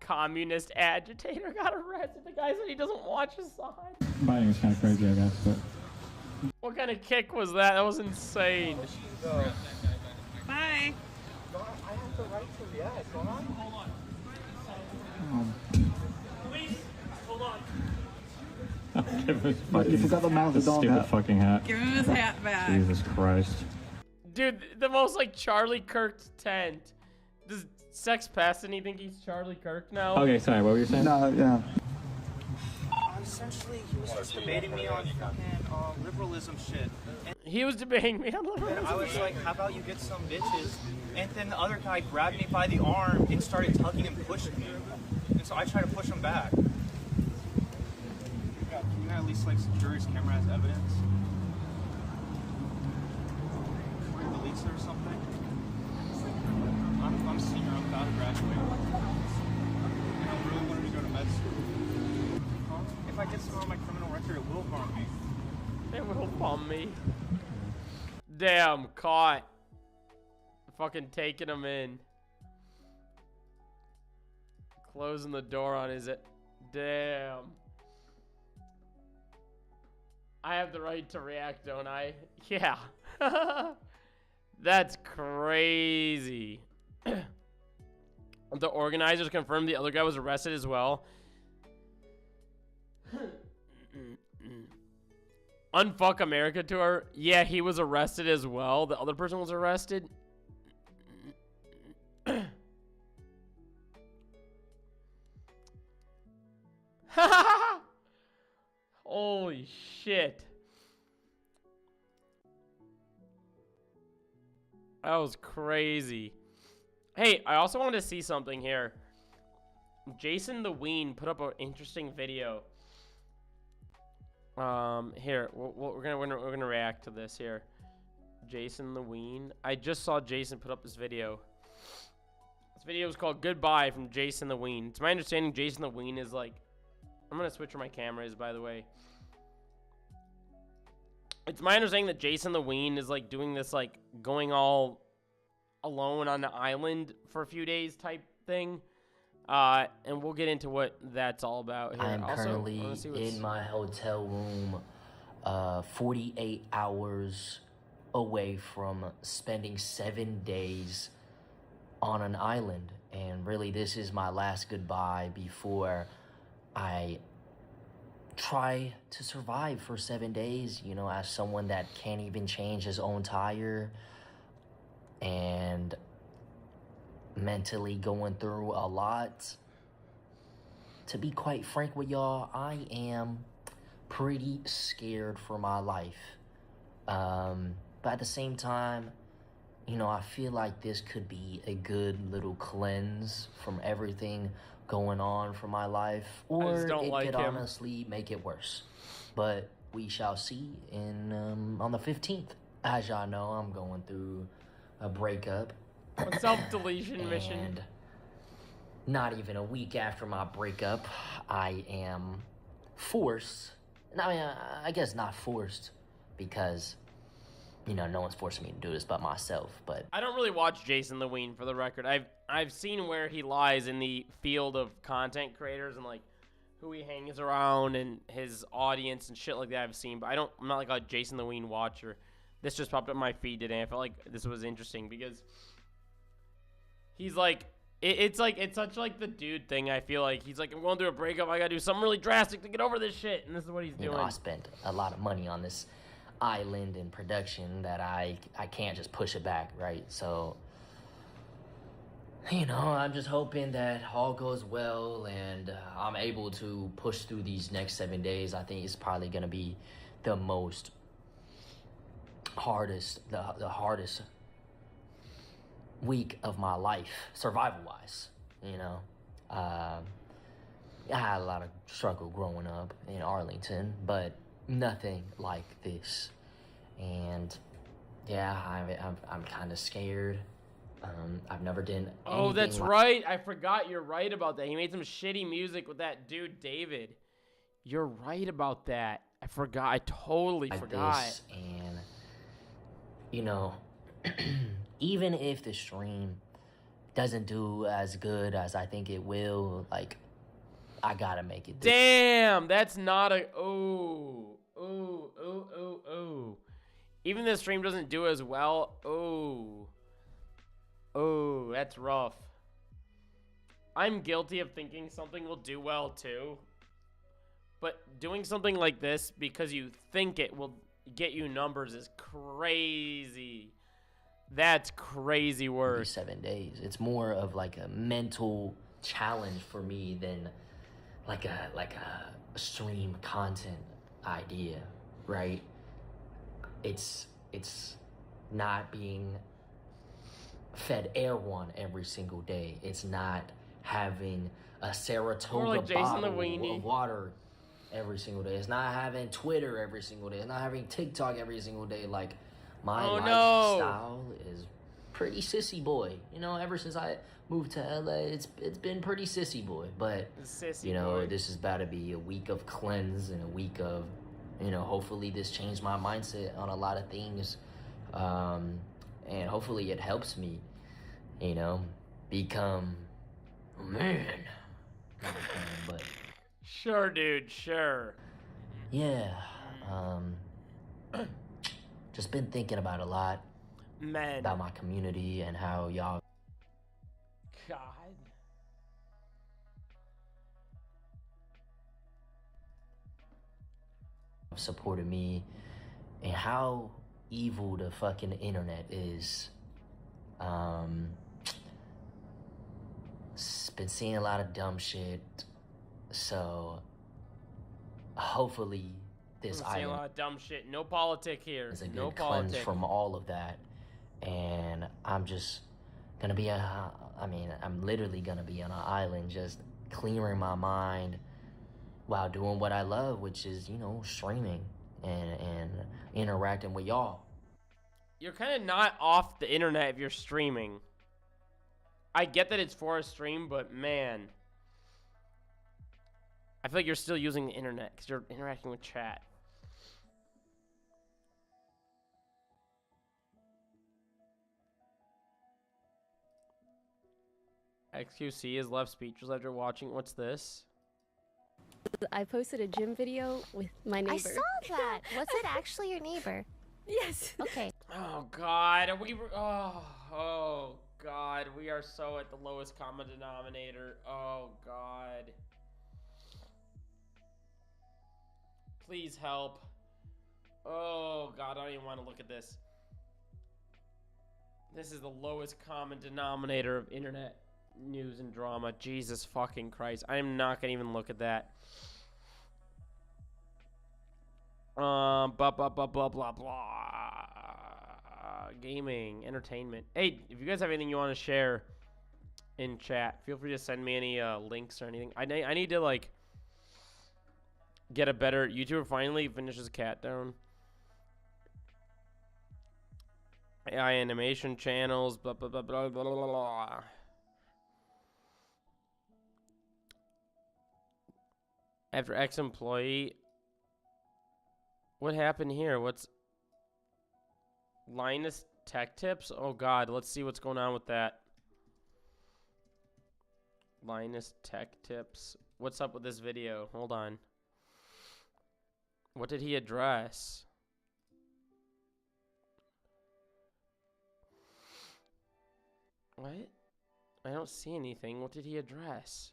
Communist agitator got arrested. The guy said he doesn't watch his side. Fighting is kind of crazy, I guess, but... What kind of kick was that? That was insane. Bye. I have the right to react. Hold on. Please, hold on. Give him fucking, forgot the mouth of stupid hat. Fucking hat. Give him his hat back. Jesus Christ. Dude, the most like Charlie Kirk tent. Does Sex Paston, you think he's Charlie Kirk now? Okay, sorry, what were you saying? No, yeah. Essentially, he was just debating me on fucking liberalism shit. He was debating me on liberalism. And I was like, how about you get some bitches? And then the other guy grabbed me by the arm and started tugging and pushing me. And so I tried to push him back. Can you at least like secure his camera as evidence? Or deletes it or something? I'm a senior, I'm about to graduate. And I really wanted to go to med school. If I get some on my criminal record, it will harm me. It will bomb me. Damn, caught. Fucking taking him in. Closing the door on his... Damn. I have the right to react, don't I? Yeah. That's crazy. The organizers confirmed the other guy was arrested as well. Unfuck America tour. Yeah, he was arrested as well. The other person was arrested. Holy shit. That was crazy. Hey, I also wanted to see something here. Jason the Ween put up an interesting video. Here, we're gonna react to this here. Jason the Ween. I just saw Jason put up this video. This video is called "Goodbye" from Jason the Ween. It's my understanding Jason the Ween is like, I'm gonna switch where my camera is, by the way. It's my understanding that Jason the Ween is like doing this like going all alone on the island for a few days type thing. And we'll get into what that's all about here. I am also, currently in my hotel room, 48 hours away from spending 7 days on an island. And really, this is my last goodbye before I try to survive for 7 days, you know, as someone that can't even change his own tire and mentally going through a lot. to be quite frank with y'all, I am pretty scared for my life. But at the same time, you know, I feel like this could be a good little cleanse from everything going on for my life, or it could honestly make it worse. But we shall see on the 15th. As y'all know, I'm going through a breakup. A self-deletion mission. And not even a week after my breakup, I am forced. I mean, I guess not forced, because, you know, no one's forcing me to do this but myself. But I don't really watch Jason Lewine, for the record. I've seen where he lies in the field of content creators and like who he hangs around and his audience and shit like that. I've seen, but I'm not like a Jason Lewine watcher. This just popped up my feed today. I felt like this was interesting because he's like, it's such like the dude thing. I feel like he's like, I'm going through a breakup. I gotta do something really drastic to get over this shit, and this is what he's doing. You know, I spent a lot of money on this island and production that I can't just push it back, right? So, you know, I'm just hoping that all goes well and I'm able to push through these next 7 days. I think it's probably gonna be the hardest week of my life, survival-wise, you know. I had a lot of struggle growing up in Arlington, but nothing like this. And yeah, I'm kind of scared. I've never done anything. Oh, that's right. I forgot. You're right about that. He made some shitty music with that dude David. You're right about that. I forgot. I totally forgot. This, and you know, even if the stream doesn't do as good as I think it will, like, I gotta make it. Damn, that's not a... Oh. Even the stream doesn't do as well. Oh, that's rough. I'm guilty of thinking something will do well too. But doing something like this because you think it will get you numbers is crazy. That's crazy work. 7 days. It's more of like a mental challenge for me than like a stream content idea, right? It's not being fed air one every single day. It's not having a Saratoga bottle of water every single day. It's not having Twitter every single day. It's not having TikTok every single day. Like, my lifestyle is pretty sissy boy. You know, ever since I moved to LA, it's been pretty sissy boy. But you know, this is about to be a week of cleanse and a week of, you know, hopefully this changed my mindset on a lot of things. And hopefully it helps me, you know, become a man. But sure, dude, sure. Yeah, just been thinking about a lot. Man. About my community and how y'all... God. supported me, and how evil the fucking internet is. Been seeing a lot of dumb shit, so hopefully this island... a lot of dumb shit. No politic here. Is a good cleanse from all of that. And I'm just gonna be I'm literally gonna be on an island just clearing my mind while doing what I love, which is, you know, streaming and interacting with y'all. You're kind of not off the internet if you're streaming. I get that it's for a stream, but man, I feel like you're still using the internet because you're interacting with chat. XQC is left speechless after watching. What's this? I posted a gym video with my neighbor. I saw that. Was it actually your neighbor? Yes. Okay. Oh God, oh God, we are so at the lowest common denominator. Oh God. Please help. Oh God, I don't even want to look at this. This is the lowest common denominator of internet. news and drama. Jesus fucking Christ. I am not going to even look at that. Blah, blah, blah, blah, blah, blah. Gaming, entertainment. Hey, if you guys have anything you want to share in chat, feel free to send me any links or anything. I need to, like, get a better YouTuber. Finally finishes cat down. AI animation channels, blah, blah, blah, blah, blah, blah, blah. After ex-employee, what happened here? What's Linus Tech Tips? Oh God, let's see what's going on with that. Linus Tech Tips. What's up with this video? Hold on. What did he address? What? I don't see anything. What did he address?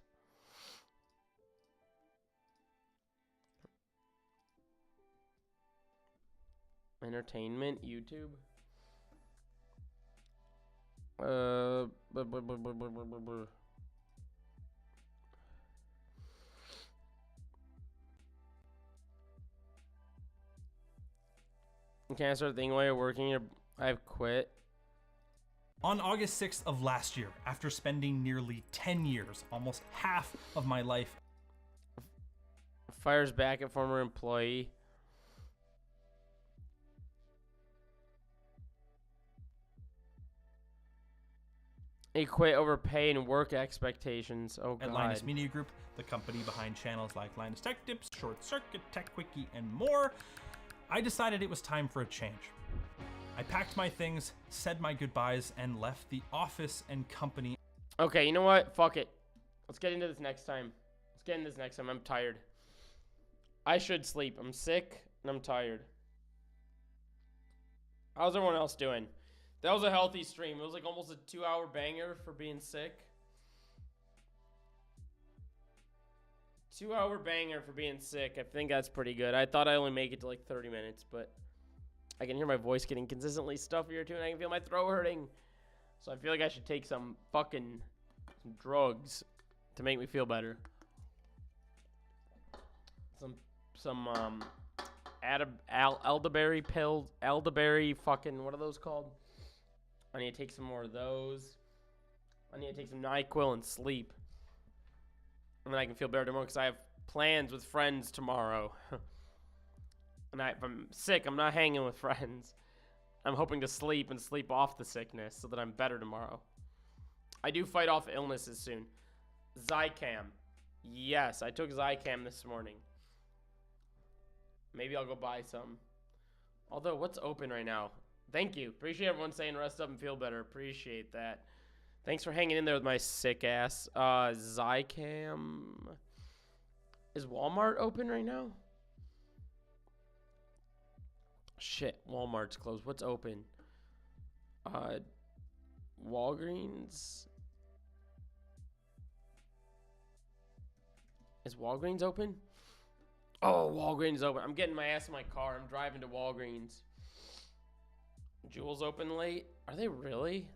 Entertainment, YouTube. Can I start thinking while you're working here? I've quit. On August 6th of last year, after spending nearly 10 years, almost half of my life. Fires back at former employee. He quit over pay and work expectations. Oh, God. At Linus Media Group, the company behind channels like Linus Tech Tips, Short Circuit, Tech Quickie, and more, I decided it was time for a change. I packed my things, said my goodbyes, and left the office and company. Okay, you know what? Fuck it. Let's get into this next time. Let's get into this next time. I'm tired. I should sleep. I'm sick, and I'm tired. How's everyone else doing? That was a healthy stream. It was like almost a 2-hour banger for being sick. 2-hour banger for being sick. I think that's pretty good. I thought I only make it to like 30 minutes, but I can hear my voice getting consistently stuffier too, and I can feel my throat hurting. So I feel like I should take some drugs to make me feel better. Some elderberry pills, elderberry fucking, what are those called? I need to take some more of those. I need to take some NyQuil and sleep. And then I can feel better tomorrow because I have plans with friends tomorrow. And if I'm sick, I'm not hanging with friends. I'm hoping to sleep and sleep off the sickness so that I'm better tomorrow. I do fight off illnesses soon. Zicam. Yes, I took Zicam this morning. Maybe I'll go buy some. Although, what's open right now? Thank you. Appreciate everyone saying rest up and feel better. Appreciate that. Thanks for hanging in there with my sick ass. Zicam. Is Walmart open right now? Shit, Walmart's closed. What's open? Walgreens. Is Walgreens open? Oh, Walgreens open. I'm getting my ass in my car. I'm driving to Walgreens. Jewel's open late? Are they really?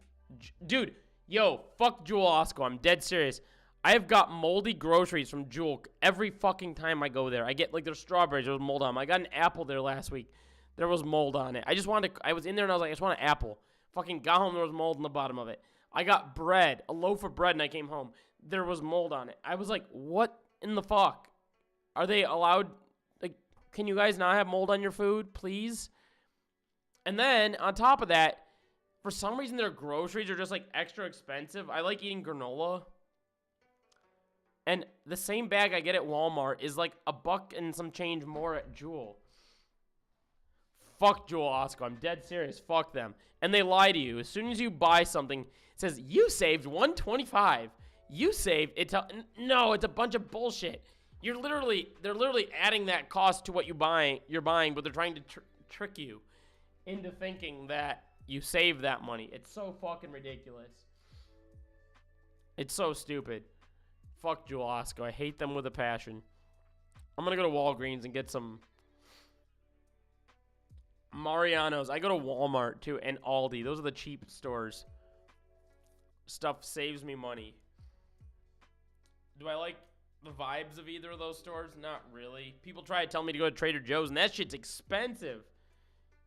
Dude, yo, fuck Jewel Osco. I'm dead serious. I have got moldy groceries from Jewel every fucking time I go there. I get, like, their strawberries. There was mold on them. I got an apple there last week. There was mold on it. I was in there and I was like, I just want an apple. Fucking got home, there was mold in the bottom of it. I got bread, a loaf of bread, and I came home. There was mold on it. I was like, what in the fuck? Are they allowed, like, can you guys not have mold on your food, please? And then, on top of that, for some reason, their groceries are just, like, extra expensive. I like eating granola. And the same bag I get at Walmart is, like, $1 and some change more at Jewel. Fuck Jewel Osco. I'm dead serious. Fuck them. And they lie to you. As soon as you buy something, it says, you saved $125. You saved, no, it's a bunch of bullshit. They're literally adding that cost to what you're buying, but they're trying to trick you into thinking that you save that money. It's so fucking ridiculous. It's so stupid. Fuck Jewel Osco. I hate them with a passion. I'm gonna go to Walgreens and get some Mariano's. I go to Walmart too and Aldi. Those are the cheap stores. Stuff saves me money. Do I like the vibes of either of those stores? Not really. People try to tell me to go to Trader Joe's, and that shit's expensive.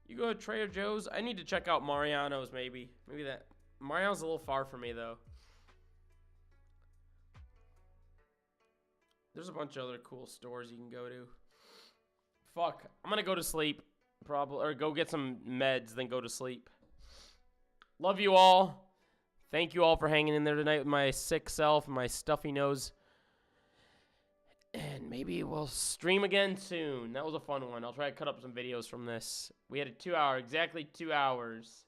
You go to Trader Joe's? I need to check out Mariano's, maybe. Maybe that. Mariano's a little far for me, though. There's a bunch of other cool stores you can go to. Fuck. I'm gonna go to sleep. Probably. Or go get some meds, then go to sleep. Love you all. Thank you all for hanging in there tonight with my sick self and my stuffy nose. And maybe we'll stream again soon. That was a fun one. I'll try to cut up some videos from this. We had a 2 hour, exactly 2 hours.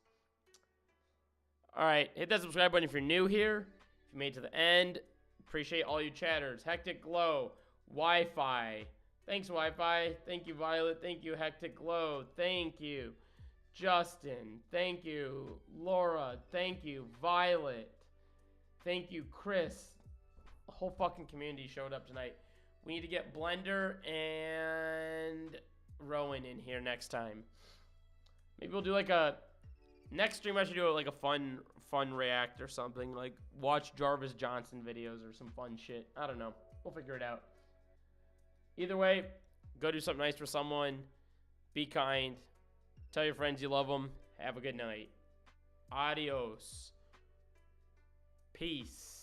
Alright, hit that subscribe button if you're new here. If you made it to the end, appreciate all you chatters. Hectic Glow, Wi-Fi. Thanks, Wi-Fi. Thank you, Violet. Thank you, Hectic Glow. Thank you. Justin. Thank you. Laura. Thank you. Violet. Thank you, Chris. The whole fucking community showed up tonight. We need to get Blender and Rowan in here next time. Maybe we'll do like a... Next stream I should do like a fun react or something. Like watch Jarvis Johnson videos or some fun shit. I don't know. We'll figure it out. Either way, go do something nice for someone. Be kind. Tell your friends you love them. Have a good night. Adios. Peace.